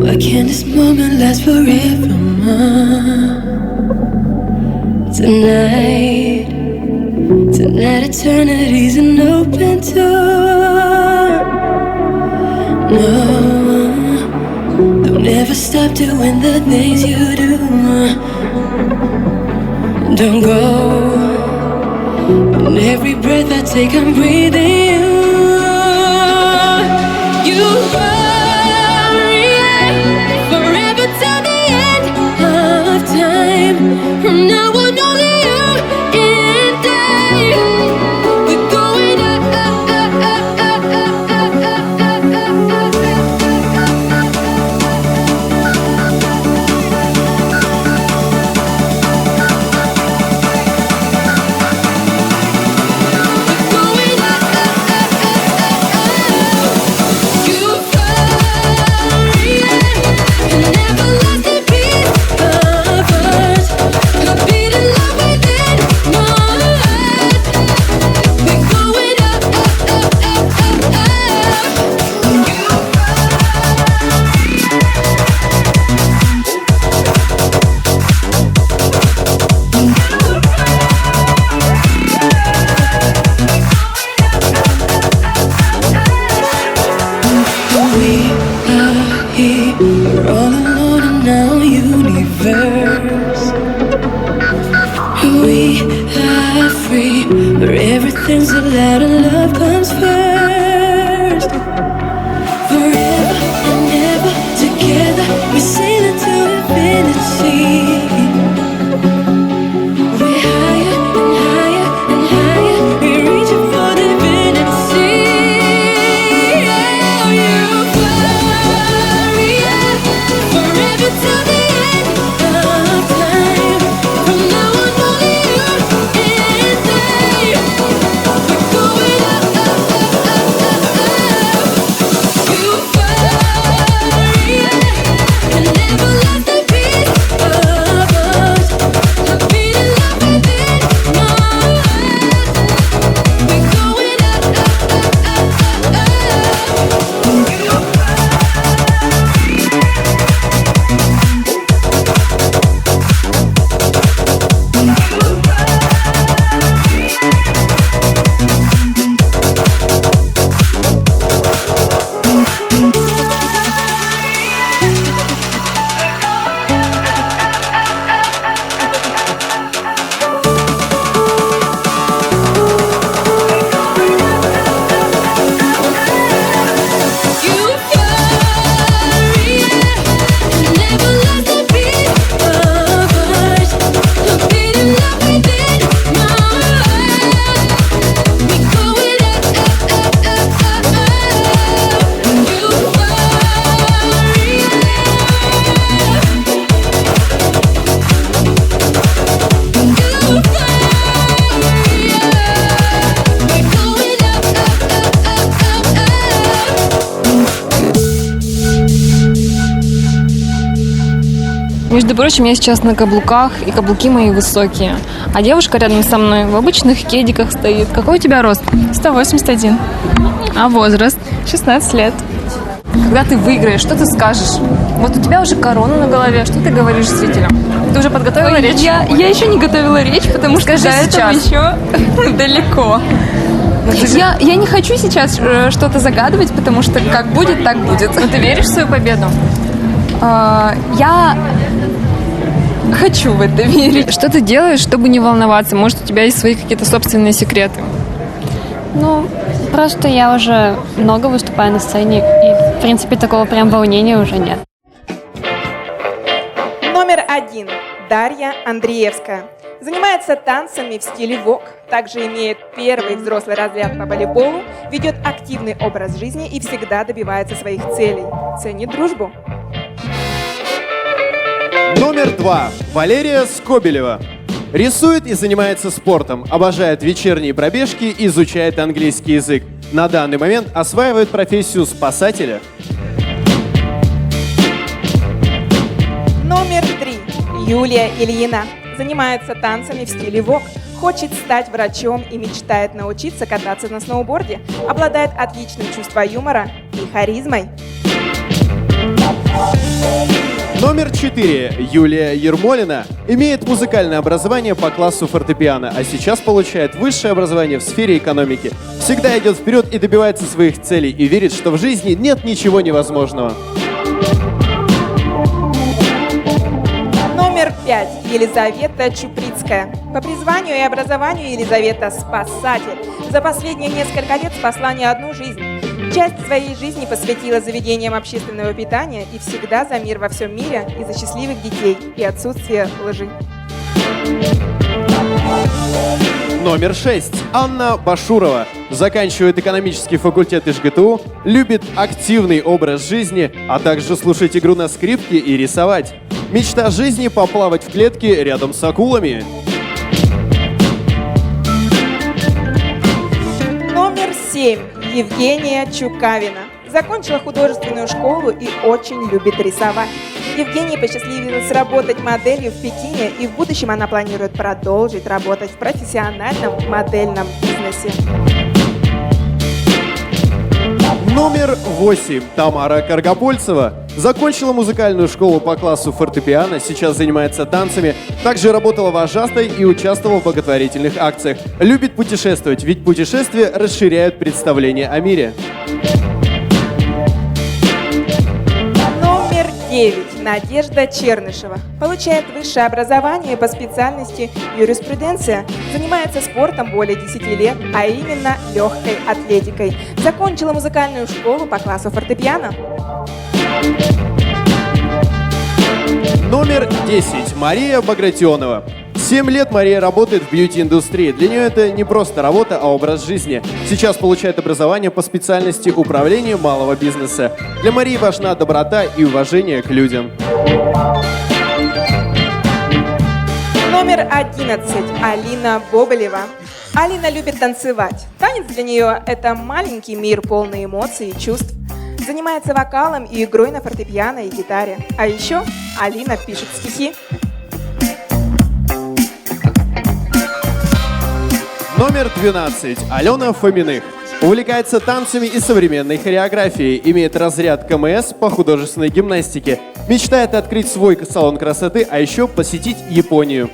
Why can't this moment last forever? Tonight eternity's an open door. No, don't ever stop doing the things you do. Don't go. In every breath I take, I'm breathing you. You hurry forever till the end of time. From now on, only you and I. We're going up, up, up, up, up, up, up, up, everything's allowed and love comes first. Forever and ever together, we sail into infinity. We're higher and higher and higher, we're reaching for divinity. Oh, you fly forever till the end of time. From now on, only you and I. Между прочим, я сейчас на каблуках, и каблуки мои высокие. А девушка рядом со мной в обычных кедиках стоит. Какой у тебя рост? 181. А возраст? 16 лет. Когда ты выиграешь, что ты скажешь? Вот у тебя уже корона на голове, что ты говоришь зрителям? Ты уже подготовила речь? Я еще не готовила речь, потому что Скажи до этого сейчас. еще далеко. Я не хочу сейчас что-то загадывать, потому что как будет, так будет. Но ты веришь в свою победу? Я хочу в это верить. Что ты делаешь, чтобы не волноваться? Может, у тебя есть свои какие-то собственные секреты? Ну, просто я уже много выступаю на сцене, и, в принципе, такого прям волнения уже нет. Номер 1. Дарья Андреевская. Занимается танцами в стиле вок, также имеет первый взрослый разряд по волейболу, ведет активный образ жизни и всегда добивается своих целей. Ценит дружбу. Номер 2. Валерия Скобелева. Рисует и занимается спортом, обожает вечерние пробежки, изучает английский язык. На данный момент осваивает профессию спасателя. Номер 3. Юлия Ильина. Занимается танцами в стиле вок, Хочет стать врачом и мечтает научиться кататься на сноуборде. Обладает отличным чувством юмора и харизмой. Номер 4. Юлия Ермолина имеет музыкальное образование по классу фортепиано, а сейчас получает высшее образование в сфере экономики. Всегда идет вперед и добивается своих целей и верит, что в жизни нет ничего невозможного. Номер 5. Елизавета Чуприцкая. По призванию и образованию Елизавета – спасатель. За последние несколько лет спасла не одну жизнь. Часть своей жизни посвятила заведениям общественного питания и всегда за мир во всем мире и за счастливых детей и отсутствие лжи. Номер 6. Анна Башурова. Заканчивает экономический факультет ИЖГТУ, любит активный образ жизни, а также слушать игру на скрипке и рисовать. Мечта жизни – поплавать в клетке рядом с акулами. Номер 7. Евгения Чукавина. Закончила художественную школу и очень любит рисовать. Евгении посчастливилось работать моделью в Пекине, и в будущем она планирует продолжить работать в профессиональном модельном бизнесе. Номер 8. Тамара Каргопольцева. Закончила музыкальную школу по классу фортепиано, сейчас занимается танцами, также работала вожатой и участвовала в благотворительных акциях. Любит путешествовать, ведь путешествия расширяют представление о мире. Номер 9. Надежда Чернышева. Получает высшее образование по специальности юриспруденция. Занимается спортом более 10 лет, а именно легкой атлетикой. Закончила музыкальную школу по классу фортепиано. Номер 10. Мария Багратионова. 7 лет Мария работает в бьюти-индустрии. Для нее это не просто работа, а образ жизни. Сейчас получает образование по специальности управления малого бизнеса. Для Марии важна доброта и уважение к людям. Номер 11. Алина Бобылева. Алина любит танцевать. Танец для нее – это маленький мир, полный эмоций и чувств. Занимается вокалом и игрой на фортепиано и гитаре. А еще Алина пишет стихи. Номер 12. Алена Фоминых. Увлекается танцами и современной хореографией. Имеет разряд КМС по художественной гимнастике. Мечтает открыть свой салон красоты, а еще посетить Японию.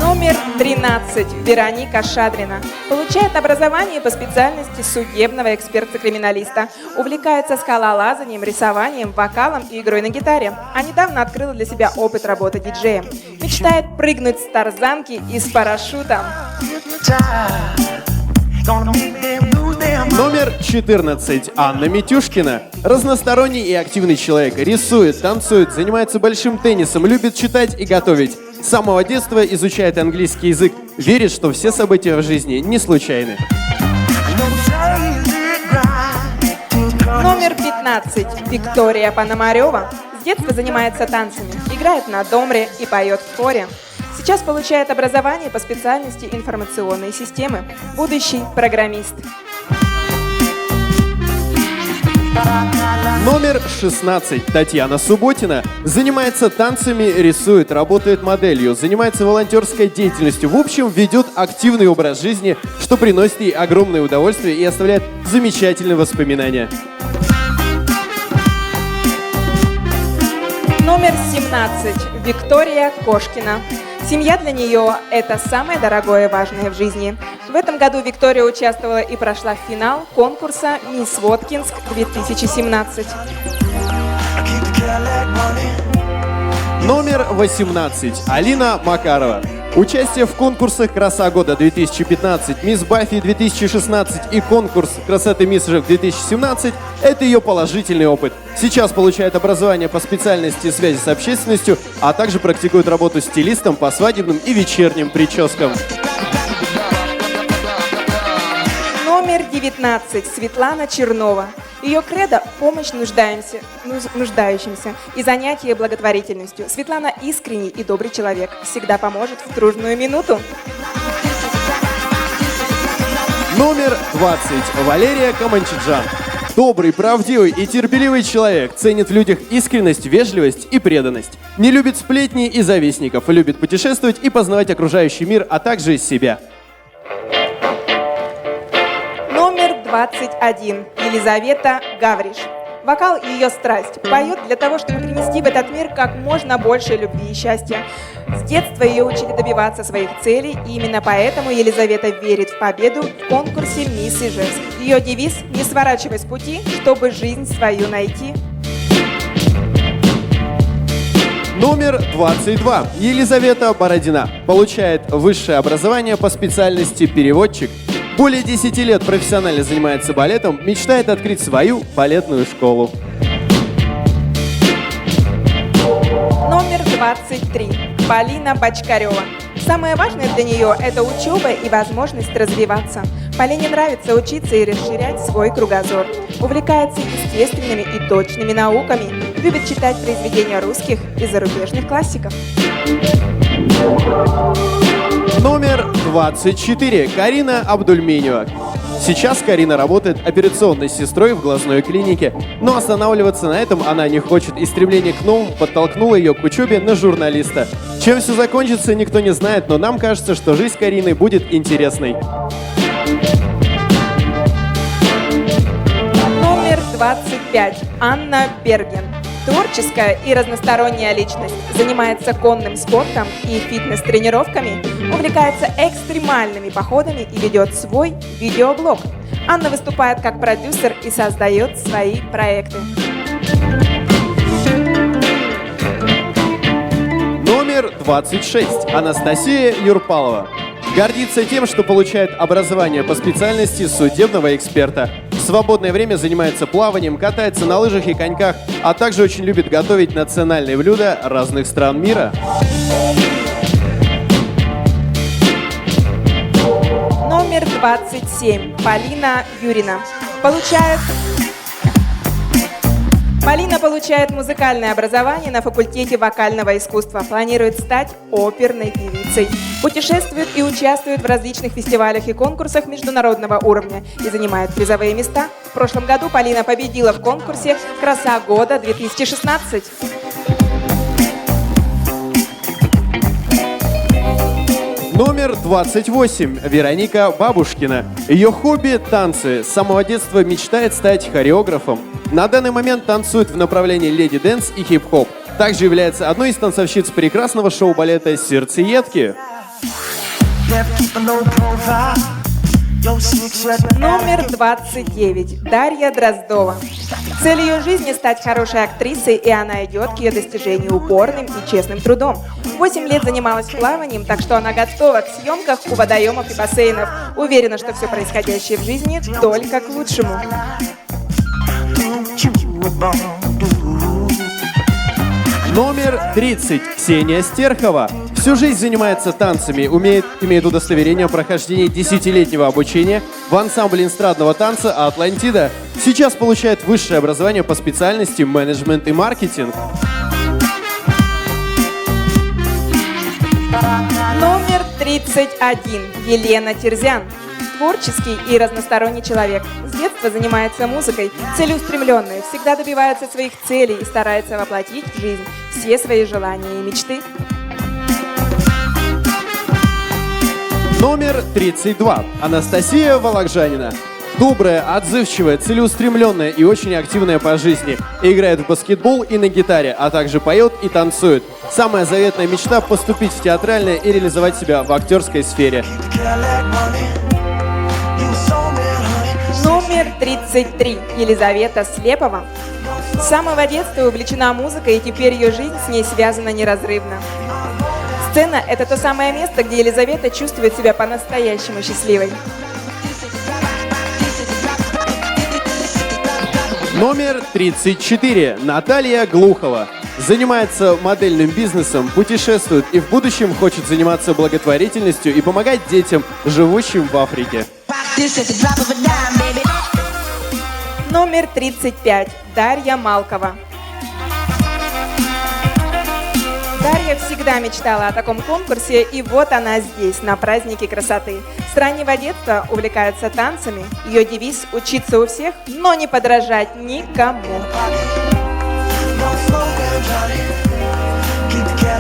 Номер 13. Вероника Шадрина. Получает образование по специальности судебного эксперта-криминалиста. Увлекается скалолазанием, рисованием, вокалом и игрой на гитаре. А недавно открыла для себя опыт работы диджеем. Мечтает прыгнуть с тарзанки и с парашютом. Номер 14. Анна Митюшкина. Разносторонний и активный человек. Рисует, танцует, занимается большим теннисом, любит читать и готовить. С самого детства изучает английский язык. Верит, что все события в жизни не случайны. Номер 15. Виктория Пономарева. С детства занимается танцами, играет на домре и поет в хоре. Сейчас получает образование по специальности информационные системы. Будущий программист. Номер 16. Татьяна Субботина. Занимается танцами, рисует, работает моделью, занимается волонтерской деятельностью. В общем, ведет активный образ жизни, что приносит ей огромное удовольствие и оставляет замечательные воспоминания. Номер 17. Виктория Кошкина. Семья для нее – это самое дорогое и важное в жизни. В этом году Виктория участвовала и прошла финал конкурса «Мисс Воткинск-2017». Номер 18. Алина Макарова. Участие в конкурсах «Краса года 2015», «Мисс Баффи 2016» и конкурс «Красоты Мисс-Жек 2017» – это ее положительный опыт. Сейчас получает образование по специальности связи с общественностью, а также практикует работу стилистом по свадебным и вечерним прическам. Номер 19. Светлана Чернова. Ее кредо – помощь нуждающимся и занятие благотворительностью. Светлана искренний и добрый человек, всегда поможет в трудную минуту. Номер 20. Валерия Каманчиджан. Добрый, правдивый и терпеливый человек, ценит в людях искренность, вежливость и преданность. Не любит сплетни и завистников, любит путешествовать и познавать окружающий мир, а также себя. Номер 21. Елизавета Гавриш. Вокал – ее страсть. Поет для того, чтобы принести в этот мир как можно больше любви и счастья. С детства ее учили добиваться своих целей, и именно поэтому Елизавета верит в победу в конкурсе «Мисс Ижевск». Ее девиз – «Не сворачивай с пути, чтобы жизнь свою найти». Номер 22. Елизавета Бородина. Получает высшее образование по специальности переводчик. Более 10 лет профессионально занимается балетом, мечтает открыть свою балетную школу. Номер 23. Полина Бочкарева. Самое важное для нее – это учеба и возможность развиваться. Полине нравится учиться и расширять свой кругозор. Увлекается естественными и точными науками. Любит читать произведения русских и зарубежных классиков. Номер 24. Карина Абдульменева. Сейчас Карина работает операционной сестрой в глазной клинике, но останавливаться на этом она не хочет. И стремление к новому подтолкнуло ее к учебе на журналиста. Чем все закончится, никто не знает, но нам кажется, что жизнь Карины будет интересной. Номер 25. Анна Берген. Творческая и разносторонняя личность. Занимается конным спортом и фитнес-тренировками. Увлекается экстремальными походами и ведет свой видеоблог. Анна выступает как продюсер и создает свои проекты. Номер 26. Анастасия Юрпалова. Гордится тем, что получает образование по специальности судебного эксперта. В свободное время занимается плаванием, катается на лыжах и коньках, а также очень любит готовить национальные блюда разных стран мира. Номер 27. Полина Юрина. Полина получает музыкальное образование на факультете вокального искусства. Планирует стать оперной певицей. Путешествует и участвует в различных фестивалях и конкурсах международного уровня и занимает призовые места. В прошлом году Полина победила в конкурсе «Краса года 2016». Номер 28. Вероника Бабушкина. Ее хобби – танцы. С самого детства мечтает стать хореографом. На данный момент танцует в направлении леди-дэнс и хип-хоп. Также является одной из танцовщиц прекрасного шоу-балета «Сердцеедки». Номер 29. Дарья Дроздова. Цель ее жизни – стать хорошей актрисой, и она идет к ее достижению упорным и честным трудом. 8 лет занималась плаванием, так что она готова к съемках у водоемов и бассейнов. Уверена, что все происходящее в жизни только к лучшему. Номер 30. Ксения Стерхова. Всю жизнь занимается танцами, имеет удостоверение о прохождении 10-летнего обучения в ансамбле эстрадного танца «Атлантида». Сейчас получает высшее образование по специальности менеджмент и маркетинг. Номер 31. Елена Терзян. Творческий и разносторонний человек. С детства занимается музыкой, целеустремленный, всегда добивается своих целей и старается воплотить в жизнь все свои желания и мечты. Номер 32. Анастасия Вологжанина. Добрая, отзывчивая, целеустремленная и очень активная по жизни. Играет в баскетбол и на гитаре, а также поет и танцует. Самая заветная мечта – поступить в театральное и реализовать себя в актерской сфере. Номер 33. Елизавета Слепова. С самого детства увлечена музыкой, и теперь ее жизнь с ней связана неразрывно. Сцена – это то самое место, где Елизавета чувствует себя по-настоящему счастливой. Номер 34. Наталья Глухова. Занимается модельным бизнесом, путешествует и в будущем хочет заниматься благотворительностью и помогать детям, живущим в Африке. Номер 35. Дарья Малкова. Дарья всегда мечтала о таком конкурсе, и вот она здесь, на празднике красоты. С раннего детства увлекается танцами. Ее девиз – учиться у всех, но не подражать никому.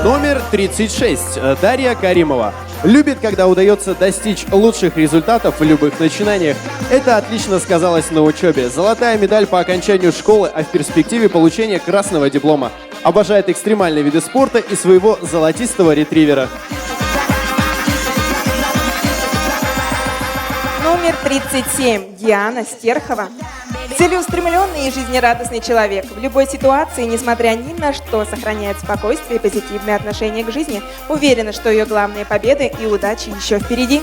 Номер 36. Дарья Каримова. Любит, когда удается достичь лучших результатов в любых начинаниях. Это отлично сказалось на учебе. Золотая медаль по окончанию школы, а в перспективе получения красного диплома. Обожает экстремальные виды спорта и своего золотистого ретривера. Номер 37. Диана Стерхова. Целеустремленный и жизнерадостный человек. В любой ситуации, несмотря ни на что, сохраняет спокойствие и позитивное отношение к жизни. Уверена, что ее главные победы и удачи еще впереди.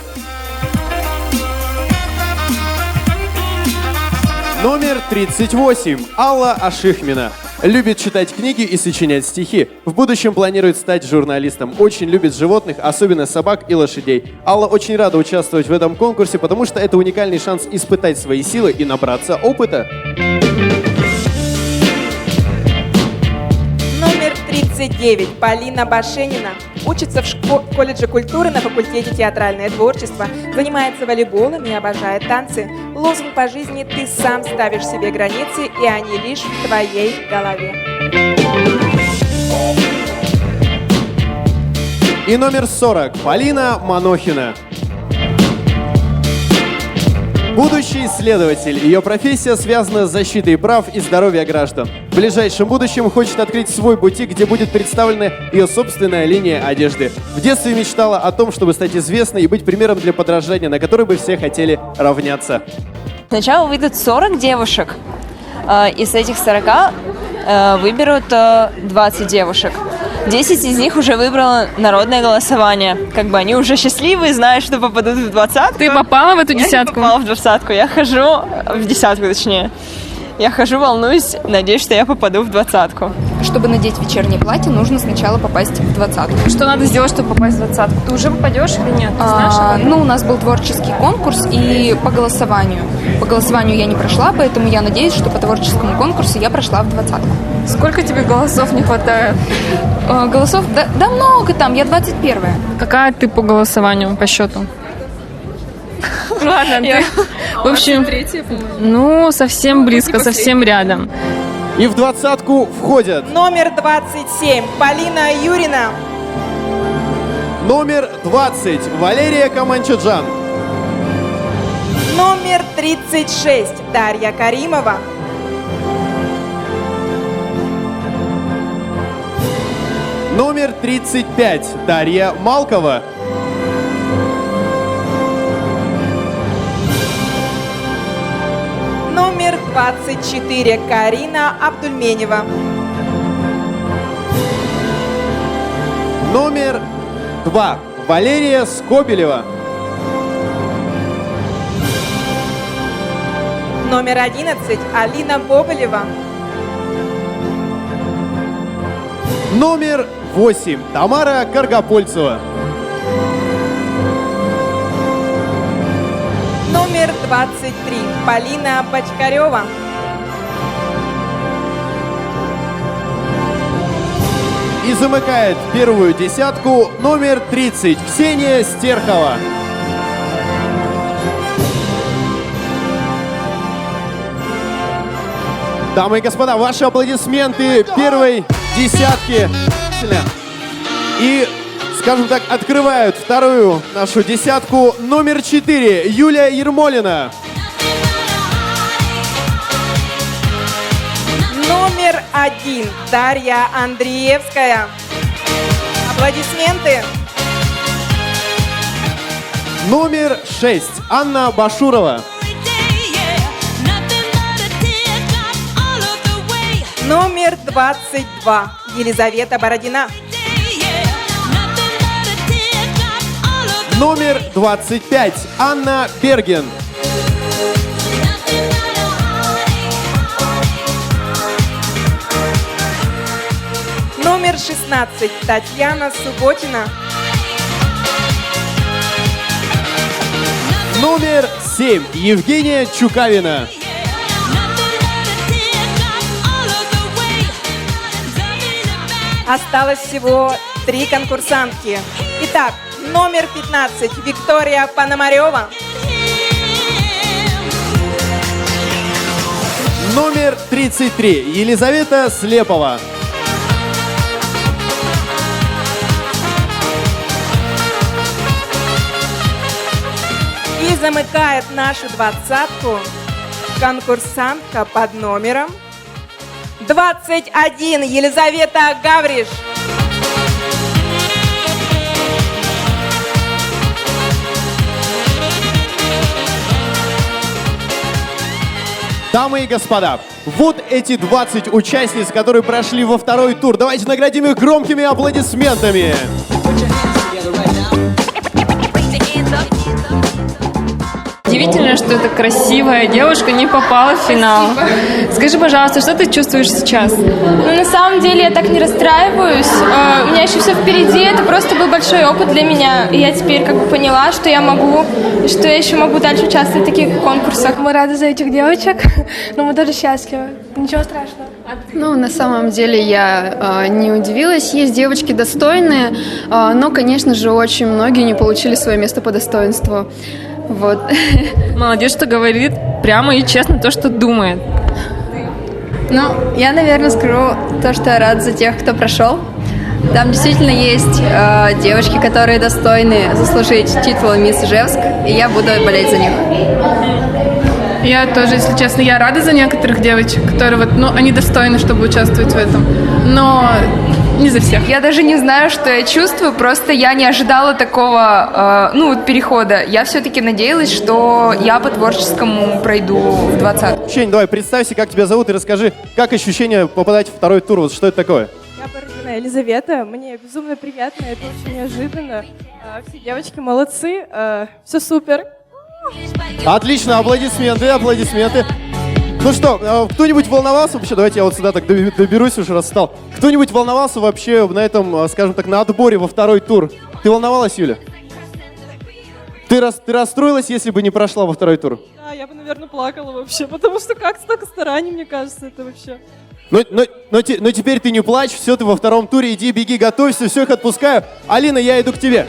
Номер 38. Алла Ашихмина. Любит читать книги и сочинять стихи. В будущем планирует стать журналистом. Очень любит животных, особенно собак и лошадей. Алла очень рада участвовать в этом конкурсе, потому что это уникальный шанс испытать свои силы и набраться опыта. Номер 39. Полина Башенина. Учится в колледже культуры на факультете театральное творчество. Занимается волейболом и обожает танцы. Лозунг по жизни: ты сам ставишь себе границы, и они лишь в твоей голове. И номер 40. Полина Манохина. Будущий исследователь. Ее профессия связана с защитой прав и здоровья граждан. В ближайшем будущем хочет открыть свой бутик, где будет представлена ее собственная линия одежды. В детстве мечтала о том, чтобы стать известной и быть примером для подражания, на который бы все хотели равняться. Сначала выйдут 40 девушек. Из этих 40 выберут 20 девушек. 10 из них уже выбрало народное голосование. Как бы они уже счастливые, знают, что попадут в 20-ку. Ты попала в эту Я не десятку? попала в 20-ку. Я хожу в 10-ку, точнее. Я хожу, волнуюсь, надеюсь, что я попаду в 20-ку. Чтобы надеть вечернее платье, нужно сначала попасть в 20-ку. Что надо сделать, чтобы попасть в 20-ку? Ты уже попадешь или нет? Ты знаешь об этом? У нас был творческий конкурс и по голосованию. По голосованию я не прошла, поэтому я надеюсь, что по творческому конкурсу я прошла в 20-ку. Сколько тебе голосов не хватает? Голосов? Да много там, я 21-я. Какая ты по голосованию, по счету? Ладно, ты... В общем, ну, совсем близко, совсем рядом. И в 20-ку входят Номер 27. Полина Юрина. номер 20. Валерия Каманчаджан. Номер 36. Дарья Каримова. Номер 35. Дарья Малкова. Номер 24. Карина Абдульменева. Номер 2. Валерия Скобелева. Номер 11. Алина Бобылева. Номер 8. Тамара Каргопольцева. Номер 23. Полина Бочкарева. И замыкает первую десятку номер 30. Ксения Стерхова. Дамы и господа, ваши аплодисменты первой десятки. И, скажем так, открывают вторую нашу десятку номер 4. Юлия Ермолина. Номер 1. Дарья Андреевская. Аплодисменты. Номер 6. Анна Башурова. Номер 22. Елизавета Бородина. Номер 25. Анна Берген. Номер 16. Татьяна Субботина. Номер 7. Евгения Чукавина. Осталось всего 3 конкурсантки. Итак, Номер 15 Виктория Пономарева. Номер 33 Елизавета Слепова. И замыкает нашу двадцатку конкурсантка под номером 21 Елизавета Гавриш. Дамы и господа, вот эти 20 участниц, которые прошли во второй тур. Давайте наградим их громкими аплодисментами. Удивительно, что эта красивая девушка не попала в финал. Скажи, пожалуйста, что ты чувствуешь сейчас? Ну, на самом деле, я так не расстраиваюсь. У меня еще все впереди. Это просто был большой опыт для меня. И я теперь как бы поняла, что я могу, и что я еще могу дальше участвовать в таких конкурсах. Мы рады за этих девочек, но мы тоже счастливы. Ничего страшного. Ну, на самом деле я не удивилась. Есть девочки достойные, но, конечно же, очень многие не получили свое место по достоинству. Вот. Молодец, что говорит прямо и честно то, что думает. Ну, я, наверное, скажу то, что я рада за тех, кто прошел. Там действительно есть девочки, которые достойны заслужить титул «Мисс Ижевск», и я буду болеть за них. Я тоже, если честно, я рада за некоторых девочек, которые вот, ну, они достойны, чтобы участвовать в этом, но не за всех. Я даже не знаю, что я чувствую, просто я не ожидала такого, перехода. Я все-таки надеялась, что я по творческому пройду в 20. Ощущение, давай, представься, как тебя зовут, и расскажи, как ощущение попадать в второй тур, вот что это такое? Я Бородина Елизавета, мне безумно приятно, это очень неожиданно. Все девочки молодцы, все супер. Отлично, аплодисменты, аплодисменты. Ну что, кто-нибудь волновался вообще? Давайте я вот сюда так доберусь, уже раз встал. Кто-нибудь волновался вообще на этом, скажем так, на отборе во второй тур? Ты волновалась, Юля? Ты расстроилась, если бы не прошла во второй тур? Да, я бы, наверное, плакала вообще, потому что как столько стараний, мне кажется, это вообще... Но теперь ты не плачь, все, ты во втором туре, иди, беги, готовься, все, их отпускаю. Алина, я иду к тебе.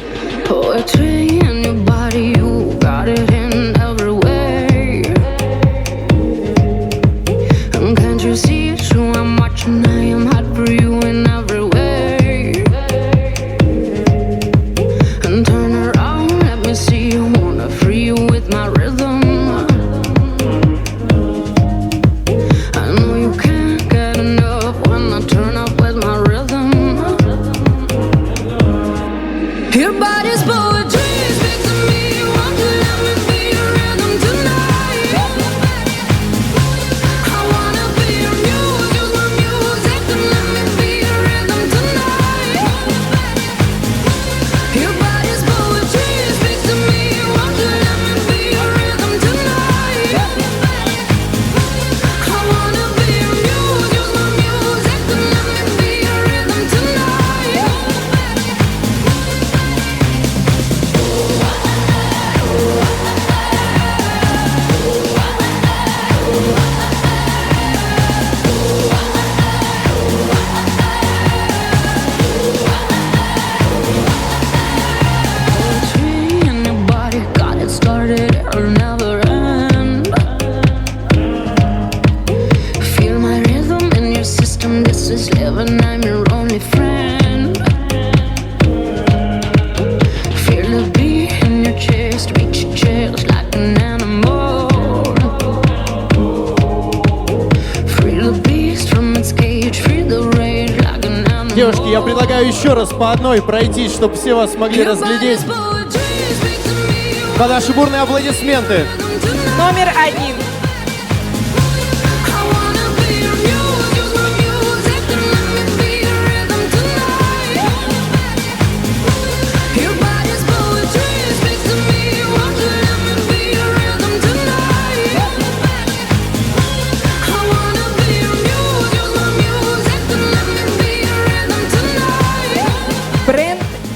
Девушки, я предлагаю еще раз по одной пройтись, чтобы все вас смогли разглядеть. Под наши бурные аплодисменты. Номер 1.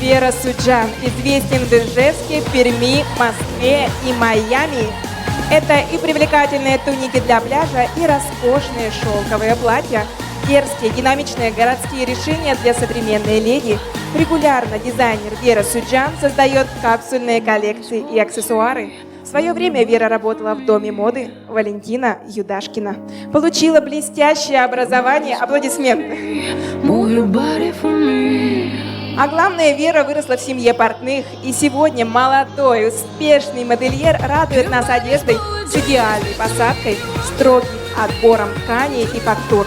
Вера Суджан известен в Ижевске, Перми, Москве и Майами. Это и привлекательные туники для пляжа, и роскошные шелковые платья. Дерзкие, динамичные городские решения для современной леди. Регулярно дизайнер Вера Суджан создает капсульные коллекции и аксессуары. В свое время Вера работала в доме моды Валентина Юдашкина. Получила блестящее образование. Аплодисменты. А главное, Вера выросла в семье портных, и сегодня молодой, успешный модельер радует нас одеждой с идеальной посадкой, строгим отбором тканей и фактур.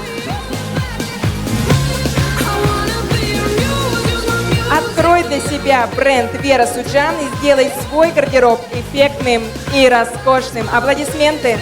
Открой для себя бренд Вера Суджан и сделай свой гардероб эффектным и роскошным. Аплодисменты!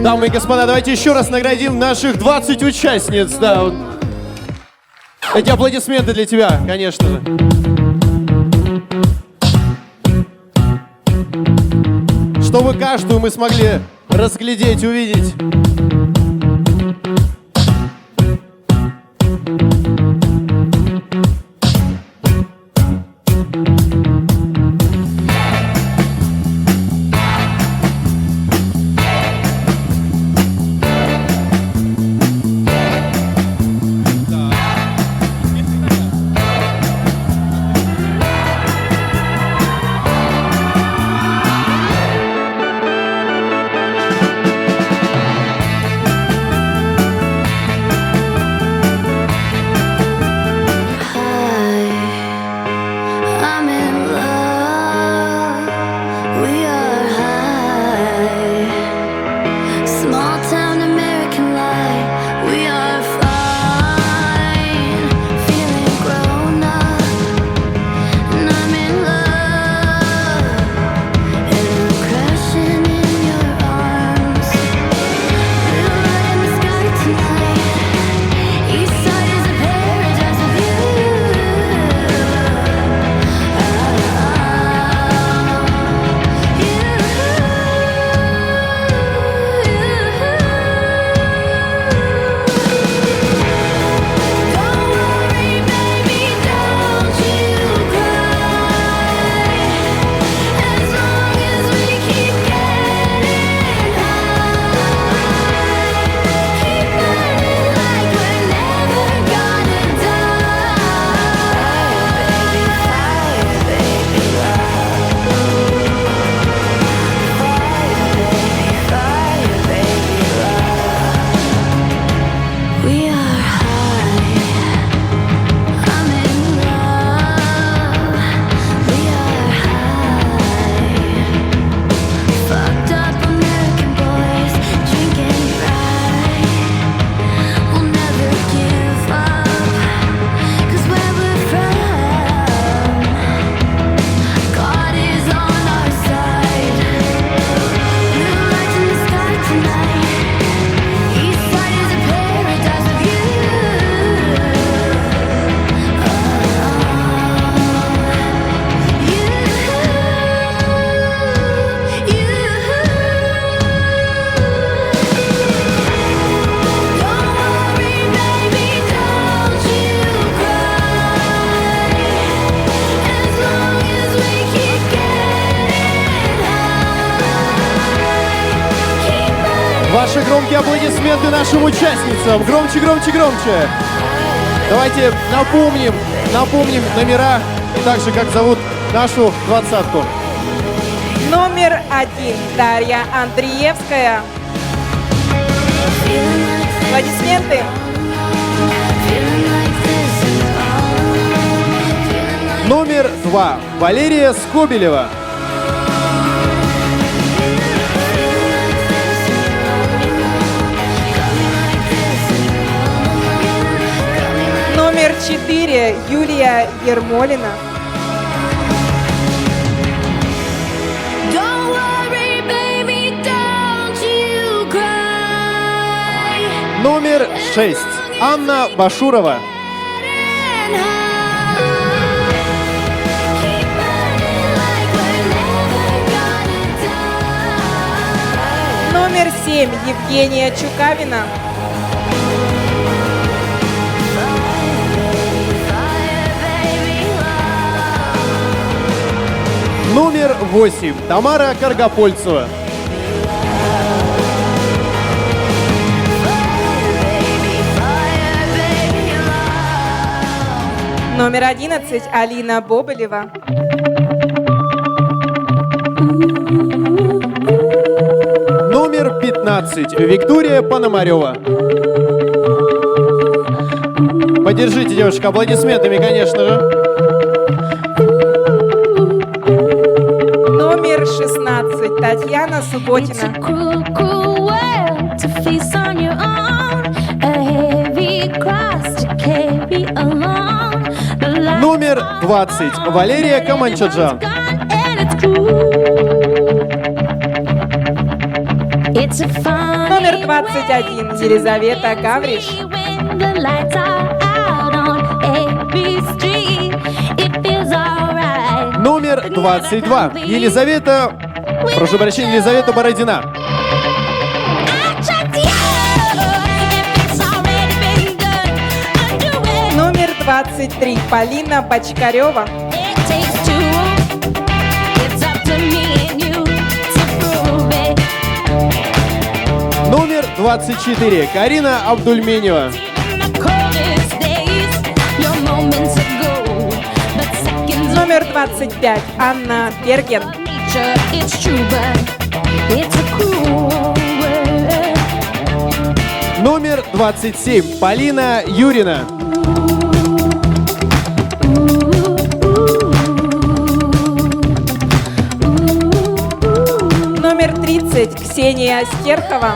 Дамы и господа, давайте еще раз наградим наших 20 участниц. Да, вот. Эти аплодисменты для тебя, конечно же. Чтобы каждую мы смогли разглядеть, увидеть. Ваши громкие аплодисменты нашим участницам. Громче, громче, громче. Давайте напомним номера и также как зовут нашу двадцатку. Номер 1 Дарья Андреевская. Аплодисменты. Номер 2 Валерия Скобелева. Номер 4 Юлия Ермолина. Don't worry, baby, don't you cry. Номер 6 Анна Башурова. Номер 7 Евгения Чукавина. Номер 8 Тамара Каргопольцева. Номер 11 Алина Бобылева. Номер 15 Виктория Пономарева. Поддержите девушек аплодисментами, конечно же. Номер 16 Татьяна Субботина. Номер 20 Валерия Каманчаджан. Номер 21 Елизавета Гавриш. Номер 22 Елизавета Бородина. Номер 23 Полина Бочкарева. Номер 24 Карина Абдульменева. Номер 25 Анна Берген. Номер 27 Полина Юрина. Номер 30 Ксения Стерхова.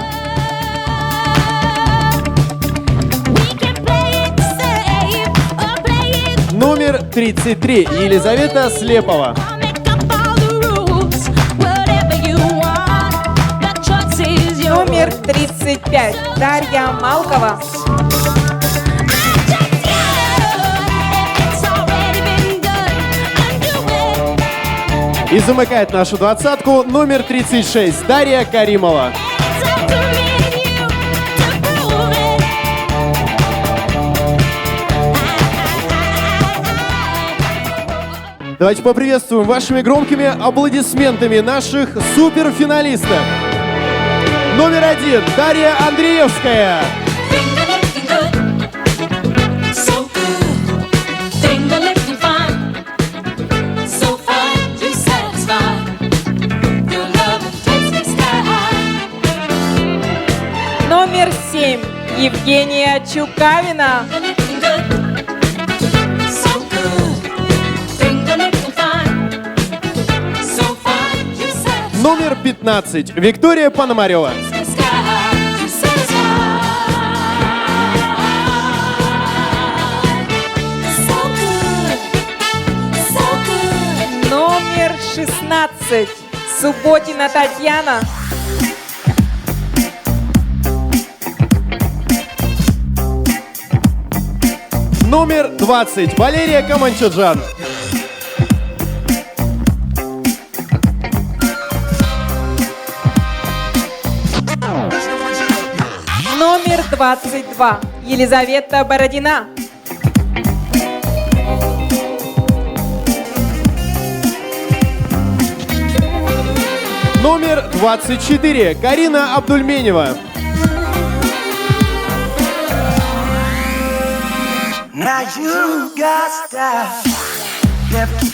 Номер 33 Елизавета Слепова. Номер 35 Дарья Малкова. И замыкает нашу двадцатку номер 36 Дарья Каримова. Давайте поприветствуем вашими громкими аплодисментами наших суперфиналистов. Номер 1 Дарья Андреевская. Номер 7 Евгения Чукавина. Номер 15 Виктория Пономарева. Номер 16 Субботина Татьяна. Номер 20 Валерия Каманчаджан. Номер 22 Елизавета Бородина. Номер 24 Карина Абдульменева.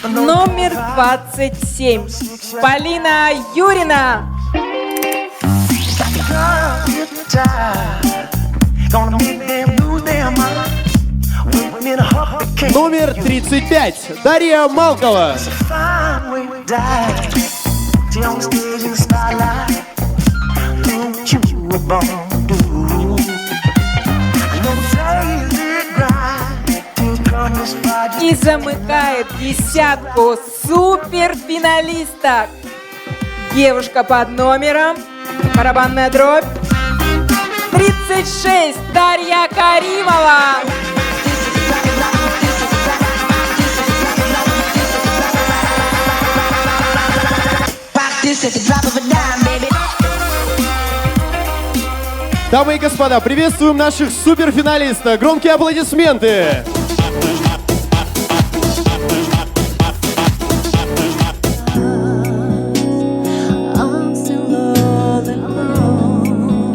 Номер 27. Полина Юрина. Номер 35. Дарья Малкова. И замыкает десятку суперфиналисток. Девушка под номером, барабанная дробь, 36, Дарья Каримова. Дамы и господа, приветствуем наших суперфиналистов. Громкие аплодисменты. I'm still all alone.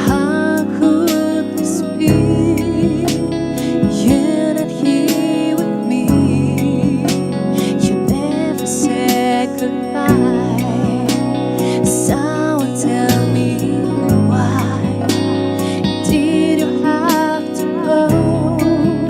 How could this be? You're not here with me. You never said goodbye. Someone tell me why did you have to go?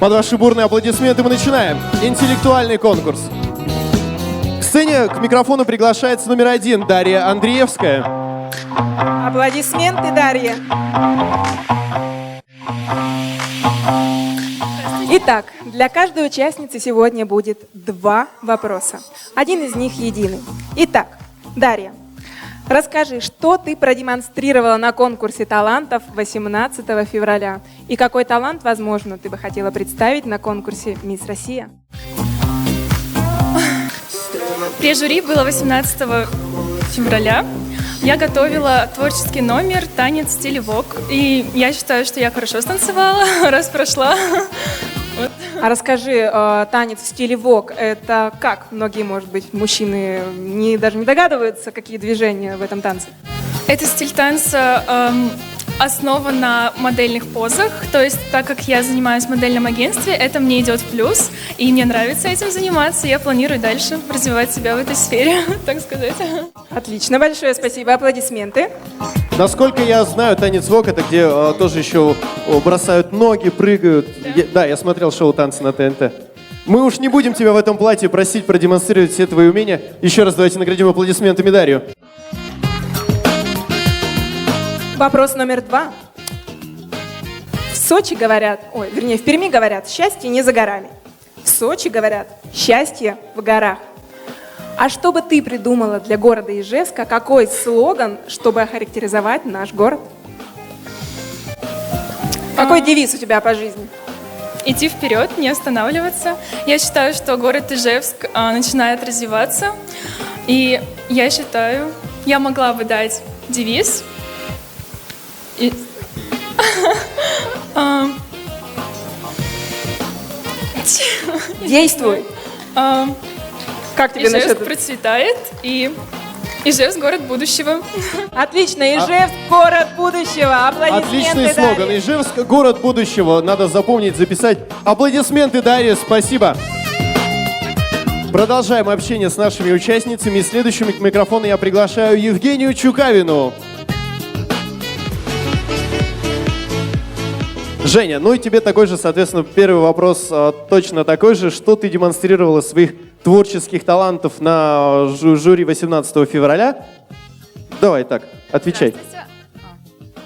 Под ваши бурные аплодисменты мы начинаем интеллектуальный конкурс. К сцене, к микрофону приглашается номер 1 Дарья Андреевская. Аплодисменты, Дарья. Итак, для каждой участницы сегодня будет 2 вопроса. Один из них единый. Итак, Дарья, расскажи, что ты продемонстрировала на конкурсе талантов 18 февраля? И какой талант, возможно, ты бы хотела представить на конкурсе «Мисс Россия»? При жюри было 18 февраля. Я готовила творческий номер «Танец в стиле вок». И я считаю, что я хорошо станцевала, раз прошла. Вот. А расскажи, танец в стиле вок, это как? Многие, может быть, мужчины даже не догадываются, какие движения в этом танце. Это стиль танца основан на модельных позах. То есть, так как я занимаюсь в модельном агентстве, это мне идет в плюс. И мне нравится этим заниматься. Я планирую дальше развивать себя в этой сфере, так сказать. Отлично, большое спасибо. Аплодисменты. Насколько я знаю, танец вок — это где тоже еще бросают ноги, прыгают. Да, я смотрел шоу «Танцы» на ТНТ. Мы уж не будем тебя в этом платье просить продемонстрировать все твои умения. Еще раз давайте наградим аплодисментами Дарью. Вопрос номер 2. В Сочи говорят, в Перми говорят, счастье не за горами. В Сочи говорят, счастье в горах. А что бы ты придумала для города Ижевска? Какой слоган, чтобы охарактеризовать наш город? Какой девиз у тебя по жизни? Идти вперед, не останавливаться. Я считаю, что город Ижевск начинает развиваться. И я считаю, я могла бы дать девиз. Действуй. Как тебе насчет Ижевск процветает, и Ижевск — город будущего. Отлично, Ижевск — город будущего. Аплодисменты, Отличный слоган. Дарья. Ижевск — город будущего. Надо запомнить, записать. Аплодисменты, Дарья, спасибо. Продолжаем общение с нашими участницами. Следующим к микрофону я приглашаю Евгению Чукавину. Женя, ну и тебе такой же, соответственно, первый вопрос точно такой же. Что ты демонстрировала своих творческих талантов на жюри 18 февраля? Давай так, отвечай.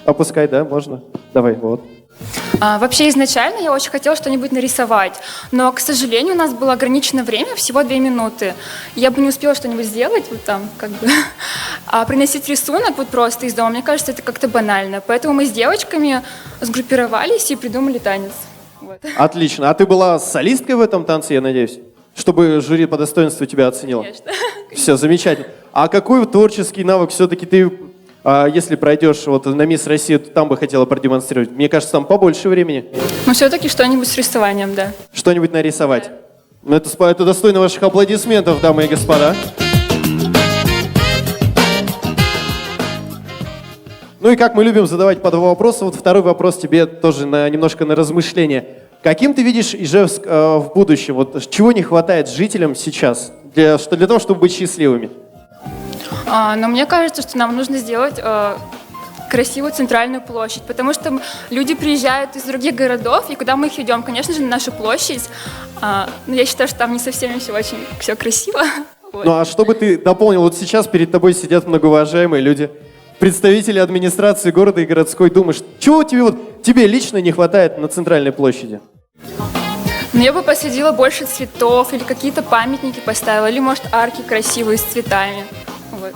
Опускай, да, можно? Давай, вот. Вообще изначально я очень хотела что-нибудь нарисовать, но, к сожалению, у нас было ограничено время, всего 2 минуты. Я бы не успела что-нибудь сделать, вот там, как бы. А приносить рисунок вот просто из дома, мне кажется, это как-то банально. Поэтому мы с девочками сгруппировались и придумали танец. Вот. Отлично. А ты была солисткой в этом танце, я надеюсь? Чтобы жюри по достоинству тебя оценило? Конечно. Все, замечательно. А какой творческий навык все-таки ты, если пройдешь вот на Мисс Россию, то там бы хотела продемонстрировать? Мне кажется, там побольше времени. Но все-таки что-нибудь с рисованием, да. Что-нибудь нарисовать. Да. Это достойно ваших аплодисментов, дамы и господа. Ну и как мы любим задавать по 2 вопроса, вот второй вопрос тебе тоже немножко на размышление. Каким ты видишь Ижевск в будущем? Вот чего не хватает жителям сейчас для того, чтобы быть счастливыми? Но мне кажется, что нам нужно сделать красивую центральную площадь, потому что люди приезжают из других городов, и куда мы их ведем, конечно же, на нашу площадь. Но я считаю, что там не совсем еще очень все красиво. Вот. Ну а что бы ты дополнил? Вот сейчас перед тобой сидят многоуважаемые люди, представители администрации города и городской думы. Чего тебе лично не хватает на центральной площади? Ну, я бы посадила больше цветов, или какие-то памятники поставила, или, может, арки красивые с цветами. Вот.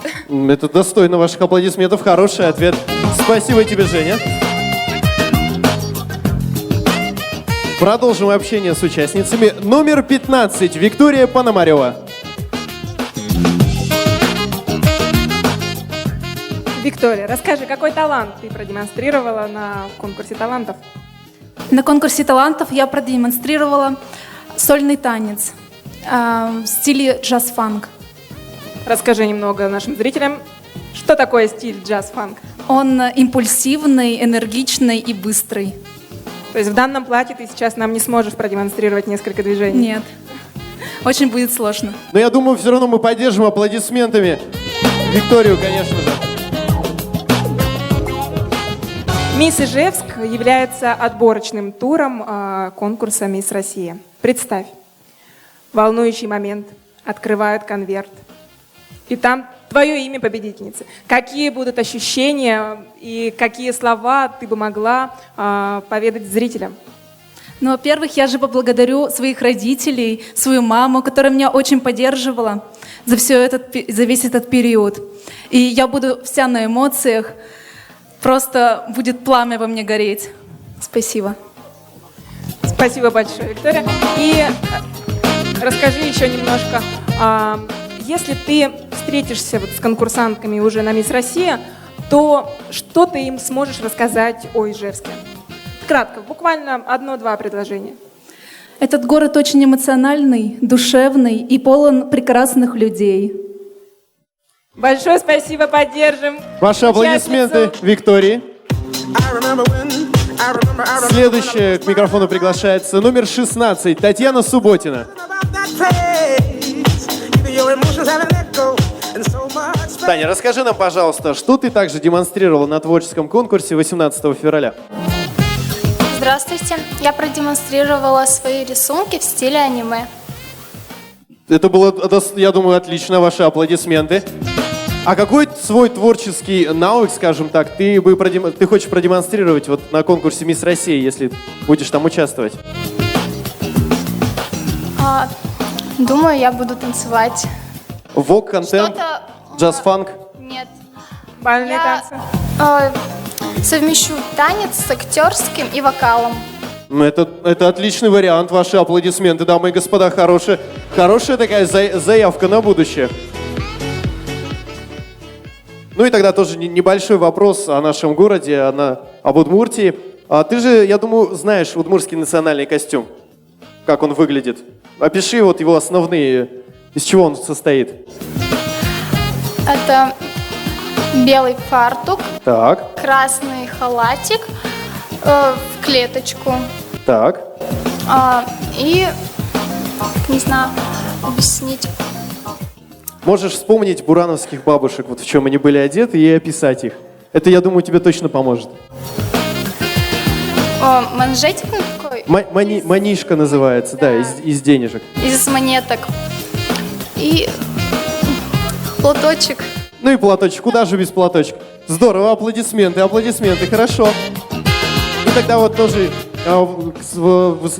Это достойно ваших аплодисментов. Хороший ответ. Спасибо тебе, Женя. Продолжим общение с участницами. Номер 15. Виктория Пономарева. Виктория, расскажи, какой талант ты продемонстрировала на конкурсе талантов? На конкурсе талантов я продемонстрировала сольный танец в стиле джаз-фанк. Расскажи немного нашим зрителям, что такое стиль джаз-фанк? Он импульсивный, энергичный и быстрый. То есть в данном платье ты сейчас нам не сможешь продемонстрировать несколько движений? Нет, очень будет сложно. Но я думаю, все равно мы поддержим аплодисментами Викторию, конечно же. Мисс Ижевск является отборочным туром конкурса «Мисс Россия». Представь, волнующий момент, открывают конверт, и там твое имя победительницы. Какие будут ощущения и какие слова ты бы могла поведать зрителям? Ну, во-первых, я же поблагодарю своих родителей, свою маму, которая меня очень поддерживала за весь этот период. И я буду вся на эмоциях, просто будет пламя во мне гореть. Спасибо. Спасибо большое, Виктория. И расскажи еще немножко, если ты встретишься вот с конкурсантками уже на «Мисс Россия», то что ты им сможешь рассказать о Ижевске? Кратко, буквально одно-два предложения. Этот город очень эмоциональный, душевный и полон прекрасных людей. Большое спасибо, поддержим. Ваши аплодисменты Виктории. Следующая к микрофону приглашается номер 16, Татьяна Субботина. Таня, расскажи нам, пожалуйста, что ты также демонстрировала на творческом конкурсе 18 февраля? Здравствуйте. Я продемонстрировала свои рисунки в стиле аниме. Это было, я думаю, отлично. Ваши аплодисменты. А какой свой творческий навык, скажем так, ты хочешь продемонстрировать вот на конкурсе «Мисс Россия», если будешь там участвовать? Думаю, я буду танцевать. Вок, контемп, джаз-фанк? Нет. Бальные танцы? Совмещу танец с актерским и вокалом. Ну, это отличный вариант. Ваши аплодисменты, дамы и господа. Хорошая такая заявка на будущее. Ну и тогда тоже небольшой вопрос о нашем городе, об Удмуртии. Ты же, я думаю, знаешь удмуртский национальный костюм, как он выглядит. Опиши вот его основные, из чего он состоит. Это белый фартук, Так. красный халатик в клеточку. Так. И, не знаю, объяснить. Можешь вспомнить бурановских бабушек, вот в чем они были одеты, и описать их. Это, я думаю, тебе точно поможет. Манжетик такой? Манишка называется, да, из денежек. Из монеток. И платочек. Ну и платочек, куда же без платочка? Здорово, аплодисменты, хорошо. И тогда вот тоже,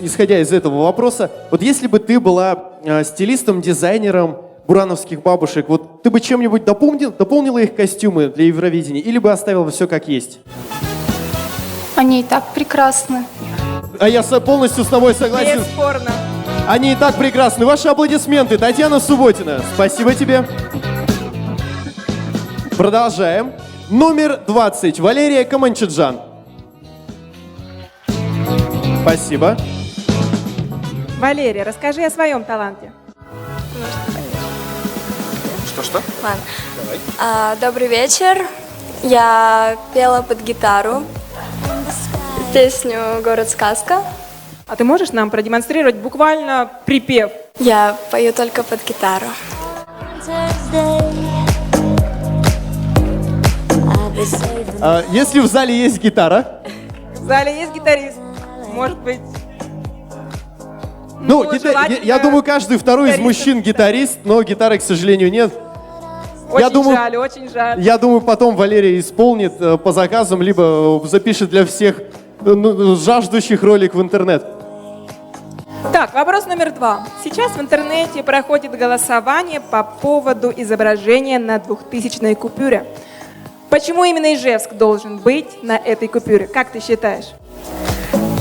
исходя из этого вопроса, вот если бы ты была стилистом, дизайнером бурановских бабушек, вот ты бы чем-нибудь дополнила их костюмы для Евровидения или бы оставила все как есть? Они и так прекрасны. А я полностью с тобой согласен. Бесспорно. Они и так прекрасны. Ваши аплодисменты, Татьяна Субботина. Спасибо тебе. Продолжаем. Номер 20. Валерия Каманчаджан. Спасибо. Валерия, расскажи о своем таланте. Что? Ладно. Добрый вечер. Я пела под гитару песню «Город-сказка». А ты можешь нам продемонстрировать буквально припев? Я пою только под гитару. Если в зале есть гитара? В зале есть гитарист. Может быть... Я думаю, каждый второй из мужчин гитарист, но гитары, к сожалению, нет. Очень жаль. Я думаю, потом Валерия исполнит по заказам, либо запишет для всех жаждущих ролик в интернет. Так, вопрос номер 2. Сейчас в интернете проходит голосование по поводу изображения на 2000-й купюре. Почему именно Ижевск должен быть на этой купюре? Как ты считаешь?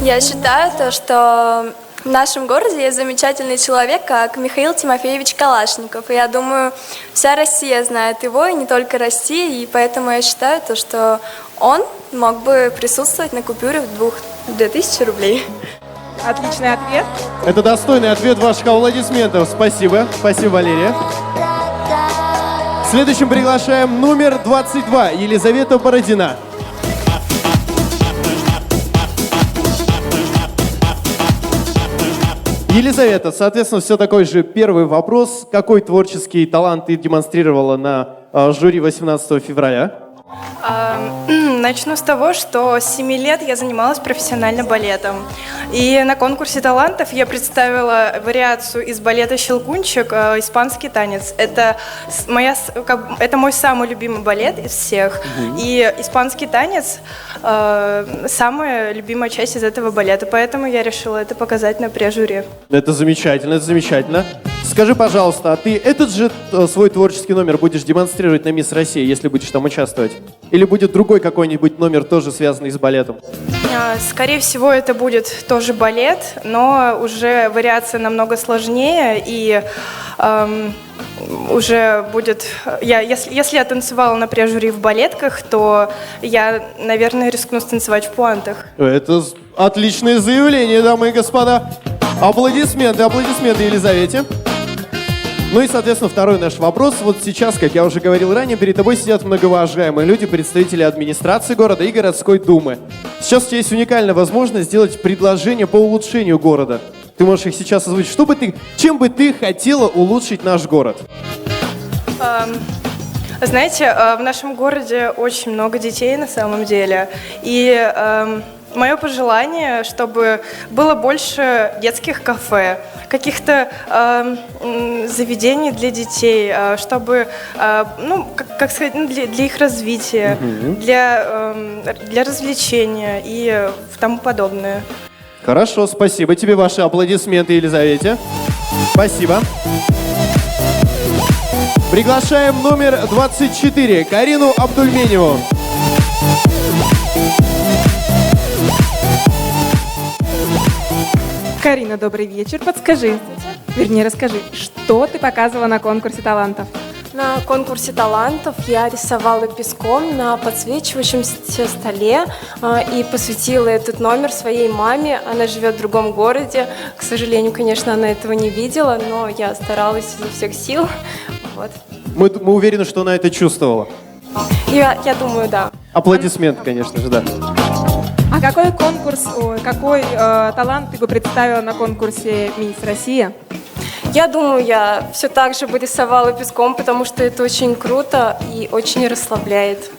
Я считаю, что в нашем городе есть замечательный человек, как Михаил Тимофеевич Калашников. И я думаю, вся Россия знает его, и не только Россия. И поэтому я считаю, что он мог бы присутствовать на купюре в 2000 рублей. Отличный ответ. Это достойный ответ ваших аплодисментов. Спасибо. Спасибо, Валерия. Следующим приглашаем номер 22. Елизавета Бородина. Елизавета, соответственно, все такой же первый вопрос. Какой творческий талант ты демонстрировала на жюри 18 февраля? Начну с того, что с 7 лет я занималась профессионально балетом. И на конкурсе талантов я представила вариацию из балета «Щелкунчик» «Испанский танец». Это мой самый любимый балет из всех. И «Испанский танец» самая любимая часть из этого балета. Поэтому я решила это показать на прежуре. Это замечательно, это замечательно. Скажи, пожалуйста, а ты этот же свой творческий номер будешь демонстрировать на «Мисс Россия», если будешь там участвовать? Или будет другой какой-нибудь номер, тоже связанный с балетом? Скорее всего, это будет тоже балет, но уже вариация намного сложнее, и уже будет... Если я танцевала на прежуре в балетках, то я, наверное, рискну станцевать в пуантах. Это отличное заявление, дамы и господа. Аплодисменты, аплодисменты Елизавете. Ну и, соответственно, второй наш вопрос. Вот сейчас, как я уже говорил ранее, перед тобой сидят многоуважаемые люди, представители администрации города и городской думы. Сейчас у тебя есть уникальная возможность сделать предложение по улучшению города. Ты можешь их сейчас озвучить. Чем бы ты хотела улучшить наш город? Знаете, в нашем городе очень много детей на самом деле. И мое пожелание, чтобы было больше детских кафе, каких-то заведений для детей, чтобы, как сказать, для их развития, для развлечения и тому подобное. Хорошо, спасибо тебе. Ваши аплодисменты Елизавете. Спасибо. Приглашаем номер 24, Карину Абдульменеву. Карина, добрый вечер. Расскажи, что ты показывала на конкурсе талантов? На конкурсе талантов я рисовала песком на подсвечивающемся столе и посвятила этот номер своей маме. Она живет в другом городе. К сожалению, конечно, она этого не видела, но я старалась изо всех сил. Вот. Мы уверены, что она это чувствовала. Я думаю, да. Аплодисменты, конечно же, да. А какой талант ты бы представила на конкурсе «Мисс Россия»? Я думаю, я все так же бы рисовала песком, потому что это очень круто и очень расслабляет.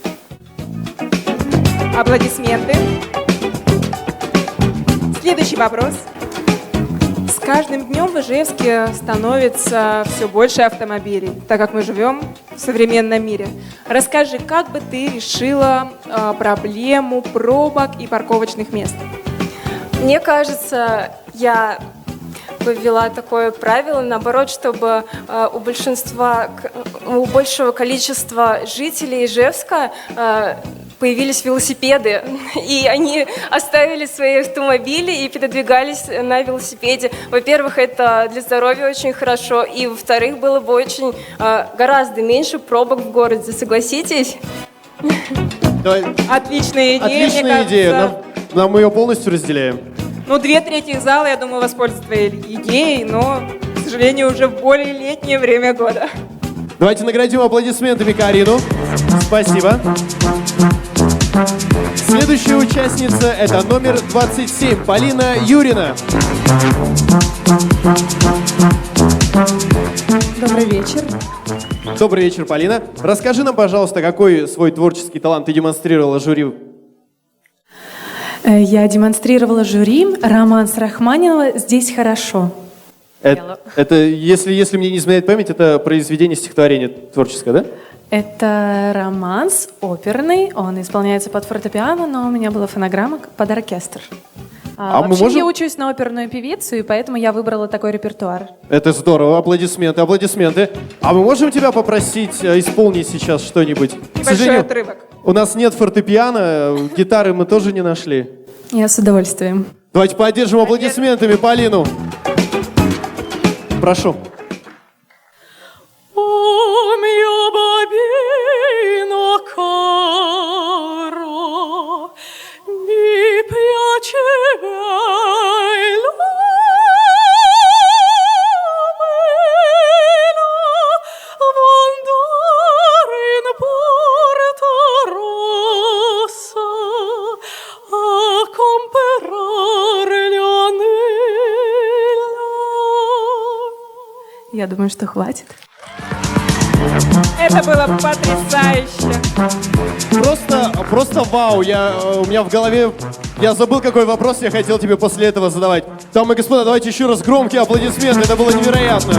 Аплодисменты. Следующий вопрос. С каждым днем в Ижевске становится все больше автомобилей, так как мы живем в современном мире. Расскажи, как бы ты решила проблему пробок и парковочных мест? Мне кажется, я ввела такое правило, наоборот, чтобы у большего количества жителей Ижевска появились велосипеды, и они оставили свои автомобили и передвигались на велосипеде. Во-первых, это для здоровья очень хорошо, и во-вторых, было бы очень гораздо меньше пробок в городе, согласитесь? Отличная идея, Отличная идея, нам ее полностью разделяем. 2/3 зала, я думаю, воспользуются твоей идеей, но, к сожалению, уже в более летнее время года. Давайте наградим аплодисментами Карину. Спасибо. Следующая участница – это номер 27, Полина Юрина. Добрый вечер. Добрый вечер, Полина. Расскажи нам, пожалуйста, какой свой творческий талант ты демонстрировала жюри? Я демонстрировала жюри романс Рахманинова «Здесь хорошо». Это, если мне не изменяет память, это произведение стихотворения творческое, да? Это романс оперный, он исполняется под фортепиано, но у меня была фонограмма под оркестр. Вообще я учусь на оперную певицу, и поэтому я выбрала такой репертуар. Это здорово, аплодисменты, аплодисменты. А мы можем тебя попросить исполнить сейчас что-нибудь? Небольшой отрывок. У нас нет фортепиано, гитары мы тоже не нашли. Я с удовольствием. Давайте поддержим аплодисментами Полину. Прошу. Я думаю, что хватит. Это было потрясающе. Просто вау. У меня в голове... Я забыл, какой вопрос я хотел тебе после этого задавать. Дамы и господа, давайте еще раз громкие аплодисменты. Это было невероятно.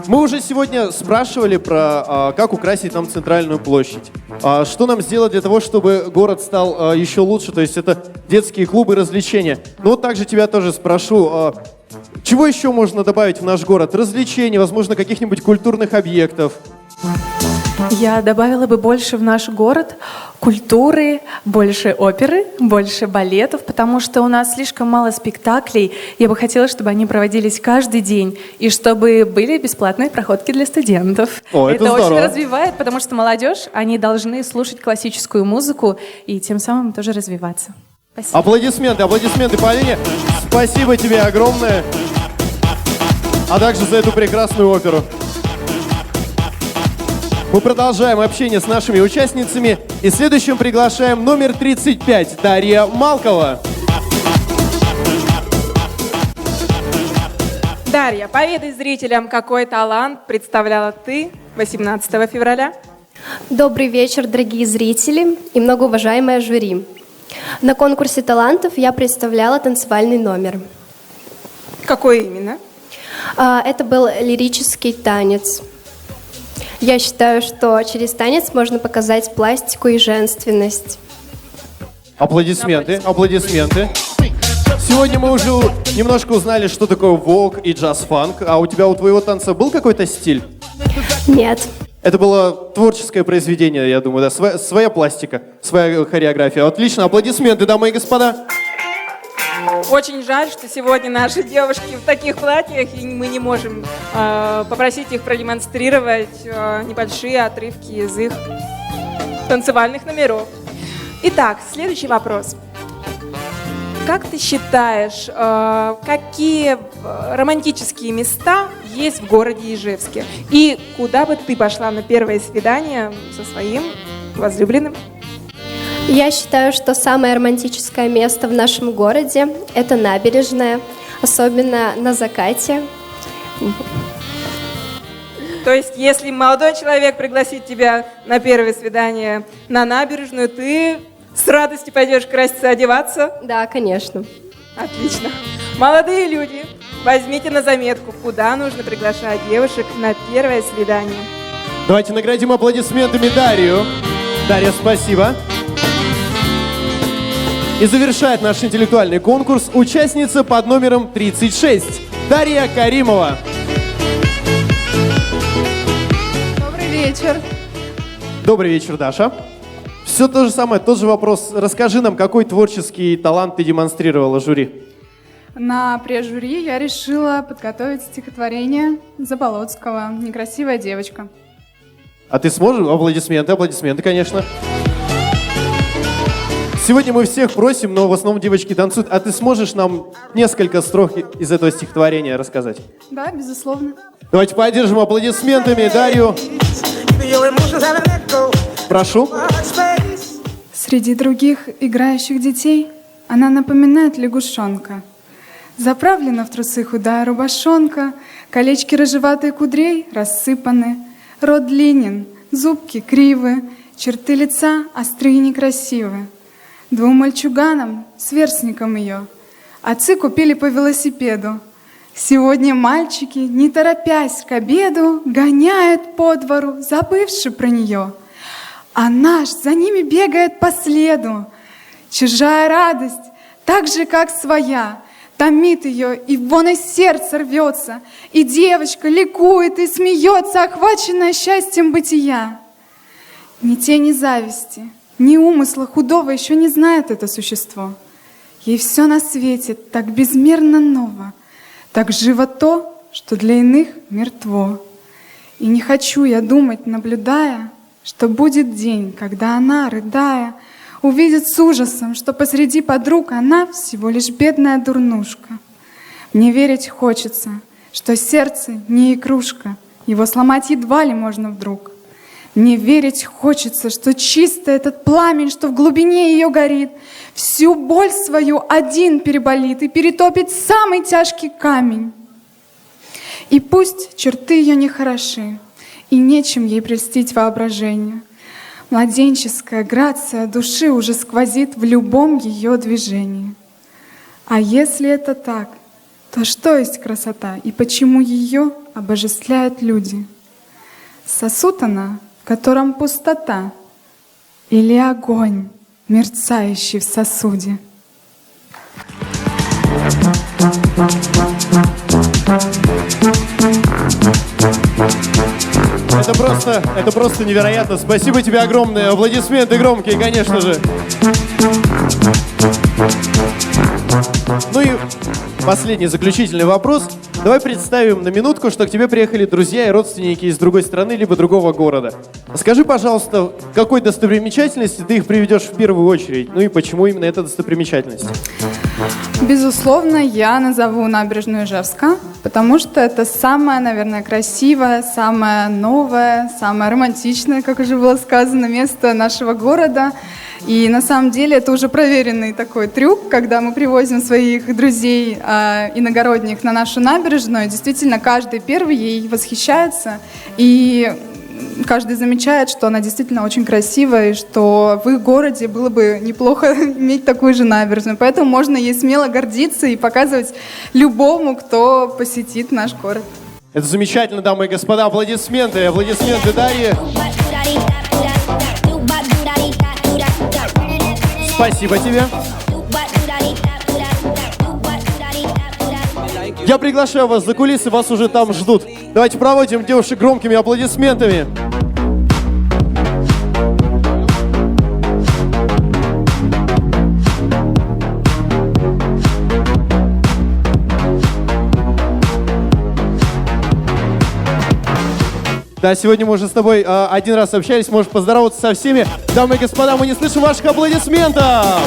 Мы уже сегодня спрашивали про как украсить нам центральную площадь. Что нам сделать для того, чтобы город стал еще лучше? То есть это детские клубы, развлечения. Но вот также тебя тоже спрошу. Чего еще можно добавить в наш город? Развлечений, возможно, каких-нибудь культурных объектов? Я добавила бы больше в наш город культуры, больше оперы, больше балетов, потому что у нас слишком мало спектаклей. Я бы хотела, чтобы они проводились каждый день, и чтобы были бесплатные проходки для студентов. Это очень развивает, потому что молодежь, они должны слушать классическую музыку и тем самым тоже развиваться. Спасибо. Аплодисменты Полине. Спасибо тебе огромное. А также за эту прекрасную оперу. Мы продолжаем общение с нашими участницами. И следующим приглашаем номер 35, Дарья Малкова. Дарья, поведай зрителям, какой талант представляла ты 18 февраля. Добрый вечер, дорогие зрители и многоуважаемое жюри. На конкурсе талантов я представляла танцевальный номер. Какой именно? Это был лирический танец. Я считаю, что через танец можно показать пластику и женственность. Аплодисменты. Сегодня мы уже немножко узнали, что такое вок и джаз-фанк. А у тебя, у твоего танца был какой-то стиль? Нет. Это было творческое произведение, я думаю, да? Своя пластика, своя хореография. Отлично, аплодисменты, дамы и господа. Очень жаль, что сегодня наши девушки в таких платьях, и мы не можем попросить их продемонстрировать небольшие отрывки из их танцевальных номеров. Итак, следующий вопрос. Как ты считаешь, какие романтические места есть в городе Ижевске? И куда бы ты пошла на первое свидание со своим возлюбленным? Я считаю, что самое романтическое место в нашем городе – это набережная, особенно на закате. То есть, если молодой человек пригласит тебя на первое свидание на набережную, ты с радостью пойдешь краситься, одеваться? Да, конечно. Отлично. Молодые люди, возьмите на заметку, куда нужно приглашать девушек на первое свидание. Давайте наградим аплодисментами Дарью. Дарья, спасибо. И завершает наш интеллектуальный конкурс участница под номером 36, Дарья Каримова. Добрый вечер. Добрый вечер, Даша. Все то же самое, тот же вопрос. Расскажи нам, какой творческий талант ты демонстрировала жюри? На пресс-жюри я решила подготовить стихотворение Заболоцкого «Некрасивая девочка». А ты сможешь? Аплодисменты, конечно. Сегодня мы всех просим, но в основном девочки танцуют. А ты сможешь нам несколько строк из этого стихотворения рассказать? Да, безусловно. Давайте поддержим аплодисментами Дарью. Прошу. Среди других играющих детей она напоминает лягушонка. Заправлена в трусы худая рубашонка, колечки рыжеватых кудрей рассыпаны, рот длинен, зубки кривы, черты лица острые и некрасивы. Двум мальчуганам, сверстникам ее, отцы купили по велосипеду. Сегодня мальчики, не торопясь к обеду, гоняют по двору, забывши про нее. А наш за ними бегает по следу. Чужая радость, так же, как своя, томит ее, и вон из сердца рвется, и девочка ликует и смеется, охваченная счастьем бытия. Ни тени зависти, ни умысла худого еще не знает это существо. Ей все на свете так безмерно ново, так живо то, что для иных мертво. И не хочу я думать, наблюдая, что будет день, когда она, рыдая, увидит с ужасом, что посреди подруг она всего лишь бедная дурнушка. Мне верить хочется, что сердце не игрушка, его сломать едва ли можно вдруг. Мне верить хочется, что чисто этот пламень, что в глубине ее горит, всю боль свою один переболит и перетопит самый тяжкий камень. И пусть черты ее не хороши, и нечем ей прельстить воображение. Младенческая грация души уже сквозит в любом ее движении. А если это так, то что есть красота и почему ее обожествляют люди? Сосуд она, в котором пустота, или огонь, мерцающий в сосуде? Это просто невероятно. Спасибо тебе огромное. Аплодисменты громкие, конечно же. Ну и последний заключительный вопрос. Давай представим на минутку, что к тебе приехали друзья и родственники из другой страны либо другого города. Скажи, пожалуйста, к какой достопримечательности ты их приведешь в первую очередь? Ну и почему именно эта достопримечательность? Безусловно, я назову набережную Ижевска, потому что это самое, наверное, красивое, самое новое, самое романтичное, как уже было сказано, место нашего города. И на самом деле это уже проверенный такой трюк, когда мы привозим своих друзей иногородних на нашу набережную. Действительно, каждый первый ей восхищается, и каждый замечает, что она действительно очень красивая, и что в их городе было бы неплохо иметь такую же набережную. Поэтому можно ей смело гордиться и показывать любому, кто посетит наш город. Это замечательно, дамы и господа. Аплодисменты, аплодисменты Дарье. Спасибо тебе. Я приглашаю вас за кулисы, вас уже там ждут. Давайте проводим девушек громкими аплодисментами. Да, сегодня мы уже с тобой один раз общались, можешь поздороваться со всеми. Дамы и господа, мы не слышим ваших аплодисментов!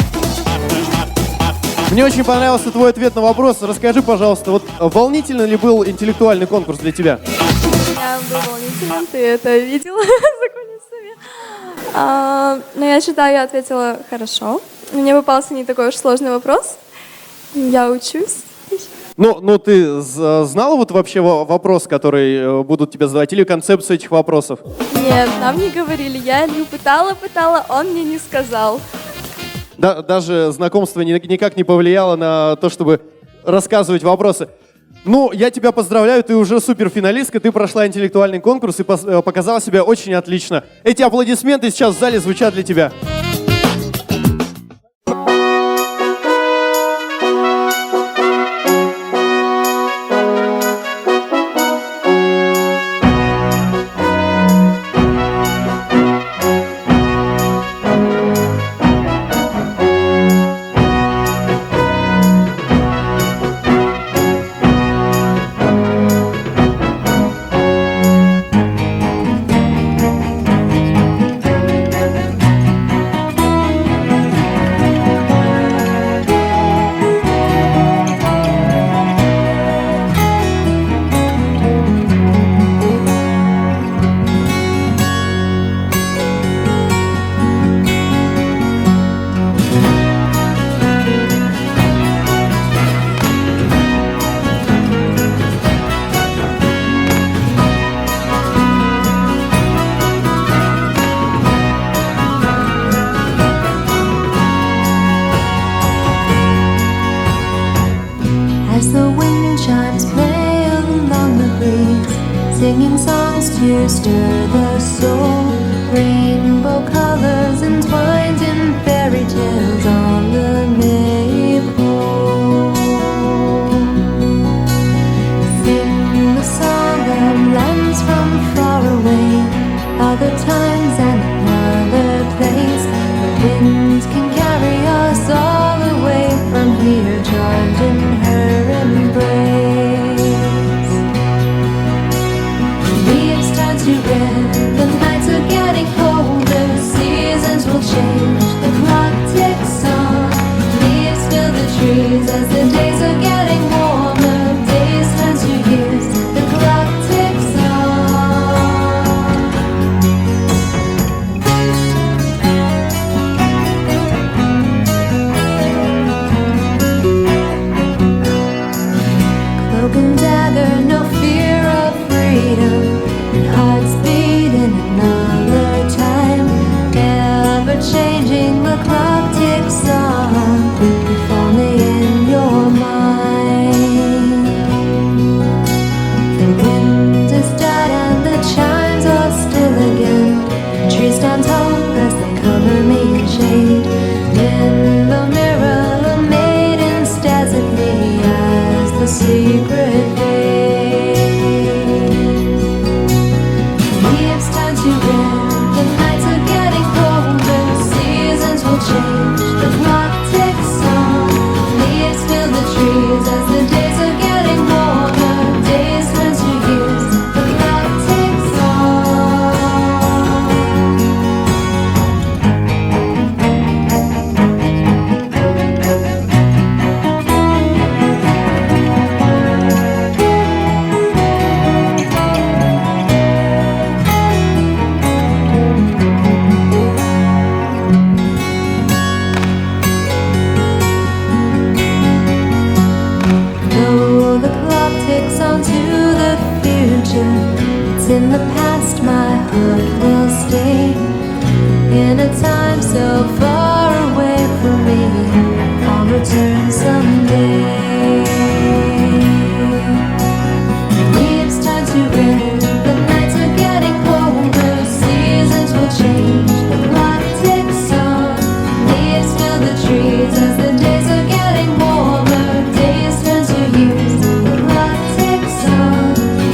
Мне очень понравился твой ответ на вопрос. Расскажи, пожалуйста, вот волнительно ли был интеллектуальный конкурс для тебя? Да, был волнительным, ты это видела за кулисами. Но я считаю, я ответила хорошо. Мне попался не такой уж сложный вопрос. Я учусь. Ну, ты знала вот вообще вопрос, который будут тебе задавать, или концепцию этих вопросов? Нет, нам не говорили. Я Илью пытала, он мне не сказал. Да, даже знакомство никак не повлияло на то, чтобы рассказывать вопросы. Ну, я тебя поздравляю, ты уже суперфиналистка, ты прошла интеллектуальный конкурс и показала себя очень отлично. Эти аплодисменты сейчас в зале звучат для тебя. Singing songs to stir the soul, rainbow colors entwined in fairy tales on the maypole. Sing the song of lands from far away, other times and another place. The wind can carry us all away from here, joined in her embrace. To end, the nights are getting colder, seasons What's in the past, my heart will stay. In a time so far away from me, I'll return someday. Leaves turn to red, the nights are getting colder, seasons will change, the clock ticks on. Leaves fill the trees as the days are getting warmer, days turn to years, the clock ticks on.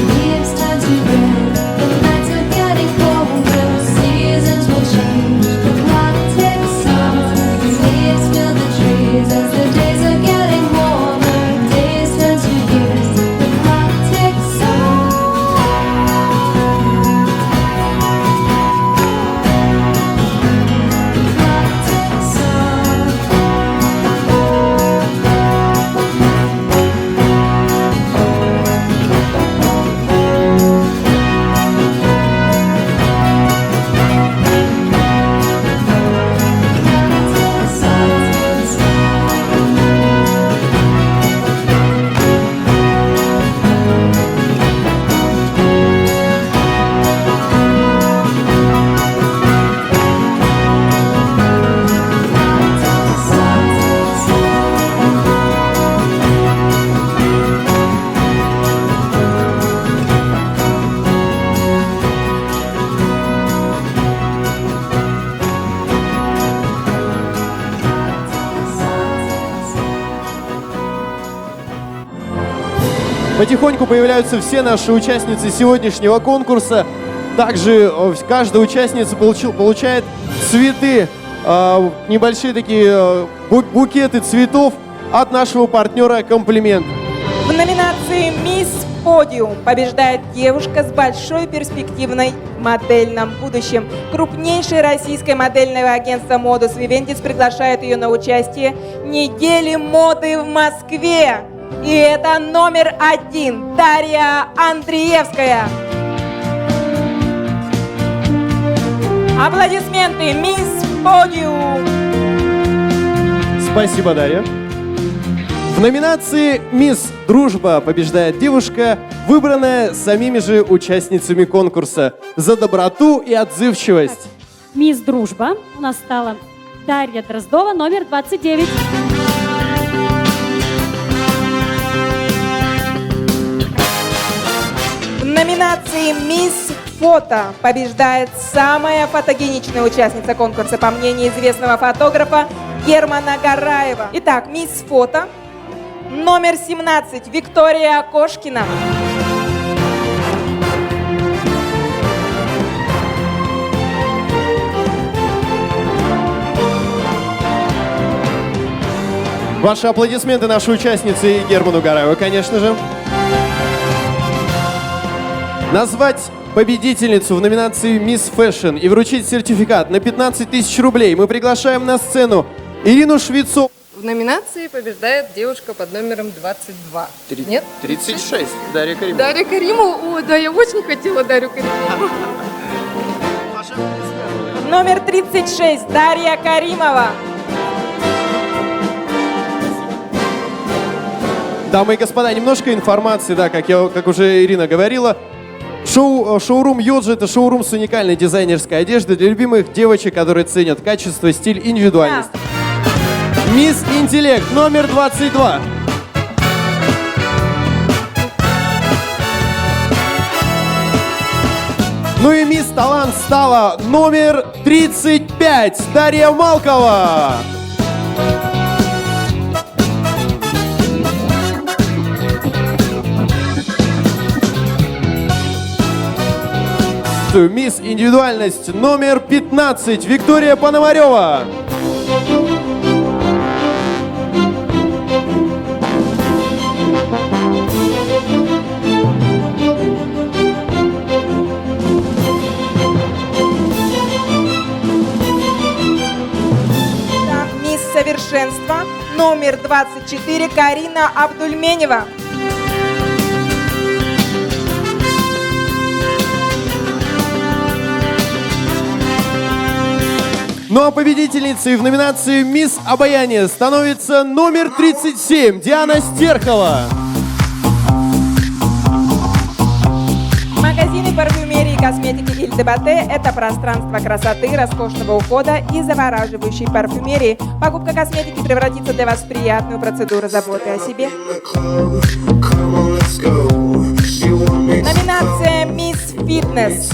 Leaves turn to red, the nights are getting colder, seasons will change, the clock ticks on. Leaves fill the trees as the days are getting warmer, days turn to years, the clock ticks on. Потихоньку появляются все наши участницы сегодняшнего конкурса. Также каждая участница получает цветы, небольшие такие букеты цветов от нашего партнера «Комплимент». В номинации «Мисс Подиум» побеждает девушка с большой перспективной модельном будущем. Крупнейшее российское модельное агентство «Модус Вивентис» приглашает ее на участие в неделе моды в Москве. И это номер 1 Дарья Андреевская. Аплодисменты, мисс Подиум. Спасибо, Дарья. В номинации «Мисс Дружба» побеждает девушка, выбранная самими же участницами конкурса за доброту и отзывчивость. Мисс Дружба у нас стала Дарья Дроздова, номер 29. В номинации «Мисс Фото» побеждает самая фотогеничная участница конкурса, по мнению известного фотографа Германа Гараева. Итак, «Мисс Фото», номер 17, Виктория Кошкина. Ваши аплодисменты нашей участнице Герману Гараеву, конечно же. Назвать победительницу в номинации «Мисс Фэшн» и вручить сертификат на 15 тысяч рублей мы приглашаем на сцену Ирину Швецову. В номинации побеждает девушка под номером 22. Нет? 36. Дарья Каримова. Дарья Каримова? О, да, я очень хотела Дарью Каримову. Номер 36, Дарья Каримова. Дамы и господа, немножко информации, да, как уже Ирина говорила. Шоурум Йоджи — это шоурум с уникальной дизайнерской одеждой для любимых девочек, которые ценят качество, стиль, индивидуальность. Мисс Интеллект, номер 22. Ну и мисс Талант стала номер 35, Дарья Малкова. Мисс Индивидуальность номер 15, Виктория Пономарева. Мисс Совершенство номер 24, Карина Абдульменева. Ну а победительницей в номинации «Мисс Обаяние» становится номер 37, Диана Стерхова. Магазины парфюмерии косметики Иль де Батте – это пространство красоты, роскошного ухода и завораживающей парфюмерии. Покупка косметики превратится для вас в приятную процедуру заботы о себе. Номинация «Мисс Фитнес».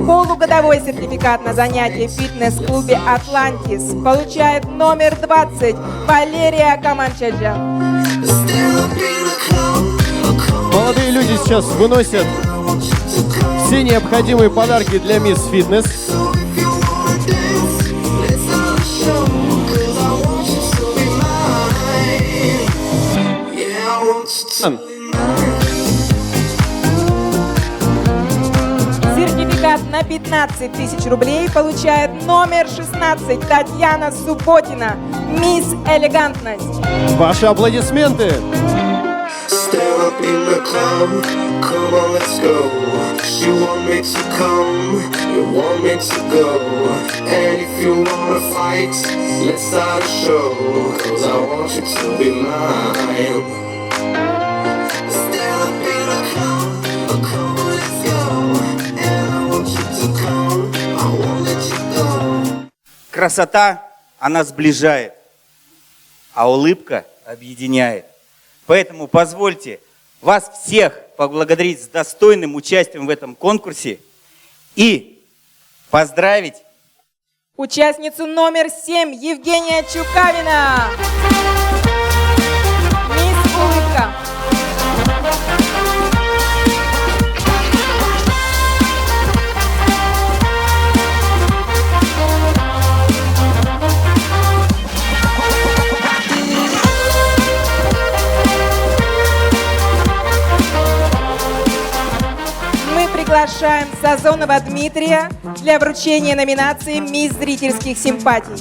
Полугодовой сертификат на занятие в фитнес-клубе «Атлантис» получает номер 20 Валерия Каманчаджа. Молодые люди сейчас выносят все необходимые подарки для мисс Фитнес. Сертификат на 15 тысяч рублей получает номер 16 Татьяна Субботина, мисс Элегантность. Ваши аплодисменты! Step up in the club, come on, let's go. You want me to come, you want me to go. And if you wanna fight, let's start a show. Cause I want you to be mine. Step up in the club, come on, let's go. And I want you to come, I won't let you go. Красота, она сближает, а улыбка объединяет. Поэтому позвольте вас всех поблагодарить с достойным участием в этом конкурсе и поздравить участницу номер 7 Евгения Чукавина. Мисс Улыбка. Приглашаем Сазонова Дмитрия для вручения номинации «Мисс зрительских симпатий».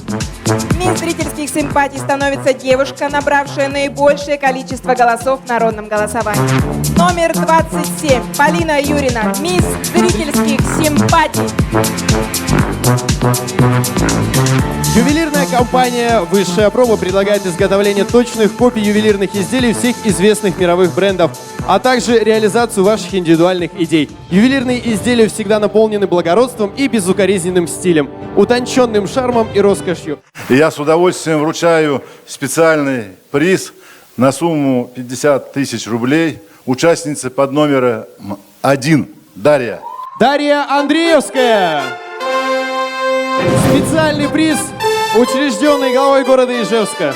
Мисс зрительских симпатий становится девушка, набравшая наибольшее количество голосов в народном голосовании. Номер 27. Полина Юрина. Мисс зрительских симпатий. Ювелирная компания «Высшая проба» предлагает изготовление точных копий ювелирных изделий всех известных мировых брендов, а также реализацию ваших индивидуальных идей. Ювелирные изделия всегда наполнены благородством и безукоризненным стилем, утонченным шармом и роскошью. Я с удовольствием вручаю специальный приз на сумму 50 тысяч рублей участнице под номером 1 Дарья. Дарья Андреевская. Специальный приз, учрежденный главой города Ижевска.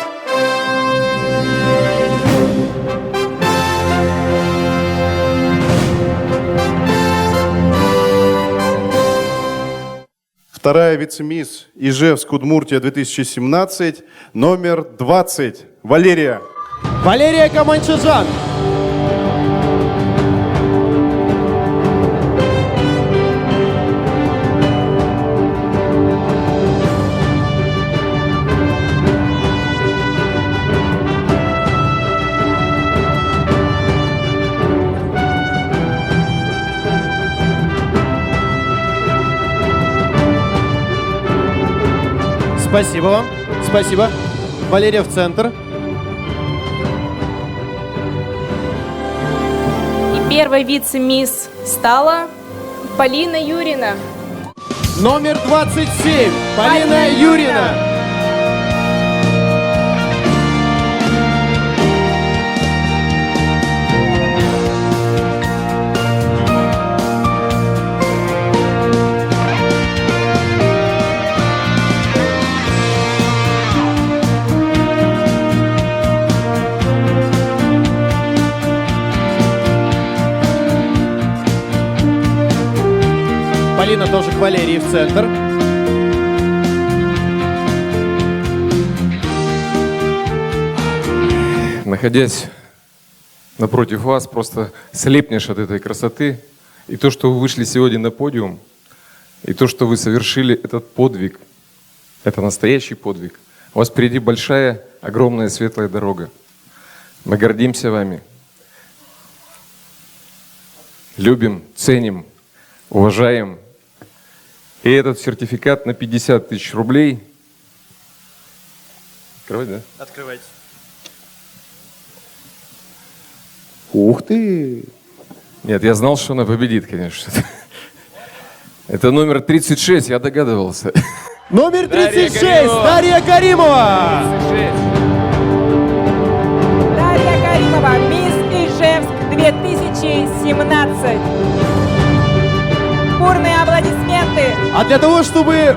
Вторая вице-мисс Ижевск, Удмуртия 2017, номер 20, Валерия. Валерия Каманчаджан. Спасибо вам. Спасибо. Валерия в центр. И первой вице-мисс стала Полина Юрина. Номер 27. Полина Юрина. Полина тоже к Валерии в центр. Находясь напротив вас, просто слепнешь от этой красоты. И то, что вы вышли сегодня на подиум, и то, что вы совершили этот подвиг, это настоящий подвиг. У вас впереди большая, огромная, светлая дорога. Мы гордимся вами. Любим, ценим, уважаем. И этот сертификат на 50 тысяч рублей. Открывать, да? Открывайте. Ух ты! Нет, я знал, что она победит, конечно. Это номер 36, я догадывался. Номер 36, Дарья Каримова. Дарья Каримова, мисс Ижевск 2017. Бурные аплодисменты. А для того, чтобы,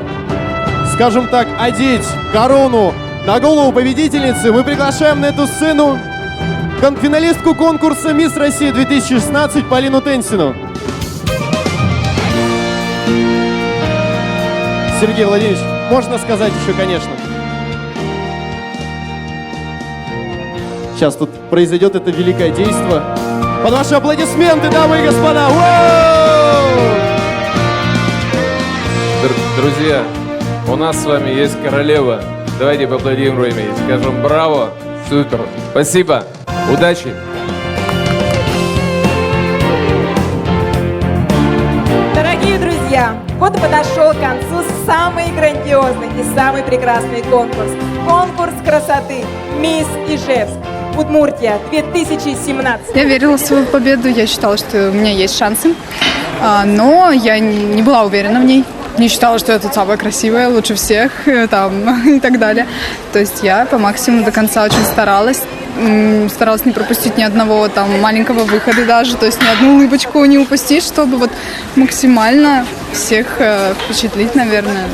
скажем так, одеть корону на голову победительницы, мы приглашаем на эту сцену финалистку конкурса «Мисс Россия 2016» Полину Тенсину. Сергей Владимирович, можно сказать еще, конечно. Сейчас тут произойдет это великое действо. Под ваши аплодисменты, дамы и господа! Друзья, у нас с вами есть королева. Давайте поаплодируем ей, скажем браво, супер, спасибо, удачи. Дорогие друзья, вот подошел к концу самый грандиозный и самый прекрасный конкурс. Конкурс красоты «Мисс Ижевск. Удмуртия 2017». Я верила в свою победу, я считала, что у меня есть шансы, но я не была уверена в ней. Не считала, что я тут самая красивая, лучше всех там, и так далее. То есть я по максимуму до конца очень старалась не пропустить ни одного там маленького выхода даже, то есть ни одну улыбочку не упустить, чтобы вот максимально всех впечатлить, наверное.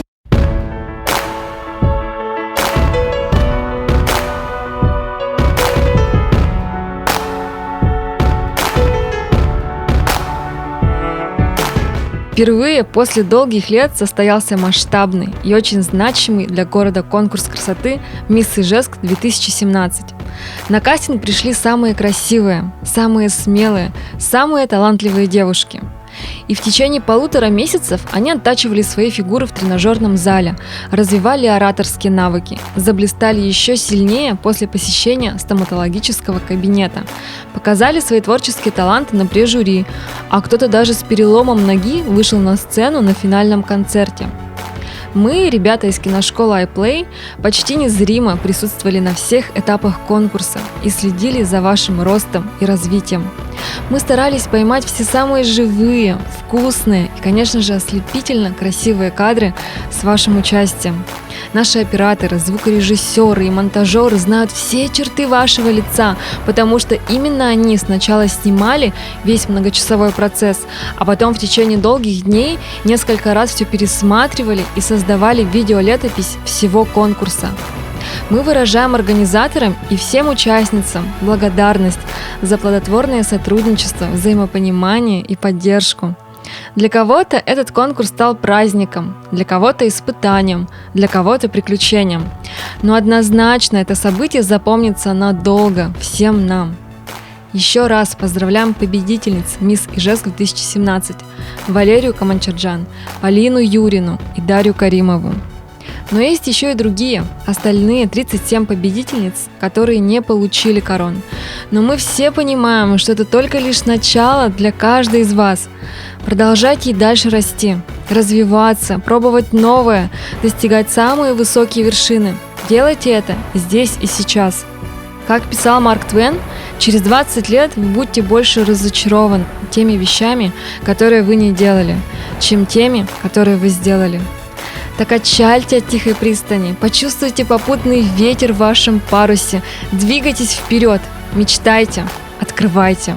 Впервые после долгих лет состоялся масштабный и очень значимый для города конкурс красоты «Мисс Ижевск 2017». На кастинг пришли самые красивые, самые смелые, самые талантливые девушки. И в течение 1,5 месяцев они оттачивали свои фигуры в тренажерном зале, развивали ораторские навыки, заблистали еще сильнее после посещения стоматологического кабинета, показали свои творческие таланты на прежюри, а кто-то даже с переломом ноги вышел на сцену на финальном концерте. Мы, ребята из киношколы iPlay, почти незримо присутствовали на всех этапах конкурса и следили за вашим ростом и развитием. Мы старались поймать все самые живые, вкусные и, конечно же, ослепительно красивые кадры с вашим участием. Наши операторы, звукорежиссеры и монтажеры знают все черты вашего лица, потому что именно они сначала снимали весь многочасовой процесс, а потом в течение долгих дней несколько раз все пересматривали и создавали видеолетопись всего конкурса. Мы выражаем организаторам и всем участницам благодарность за плодотворное сотрудничество, взаимопонимание и поддержку. Для кого-то этот конкурс стал праздником, для кого-то испытанием, для кого-то приключением. Но однозначно это событие запомнится надолго всем нам. Еще раз поздравляем победительниц «Мисс Ижевск 2017» Валерию Команчерджан, Полину Юрину и Дарью Каримову. Но есть еще и другие, остальные 37 победительниц, которые не получили корон. Но мы все понимаем, что это только лишь начало для каждой из вас. Продолжайте и дальше расти, развиваться, пробовать новое, достигать самые высокие вершины. Делайте это здесь и сейчас. Как писал Марк Твен, через 20 лет вы будете больше разочарованы теми вещами, которые вы не делали, чем теми, которые вы сделали. Так отчальте от тихой пристани, почувствуйте попутный ветер в вашем парусе, двигайтесь вперед, мечтайте, открывайте.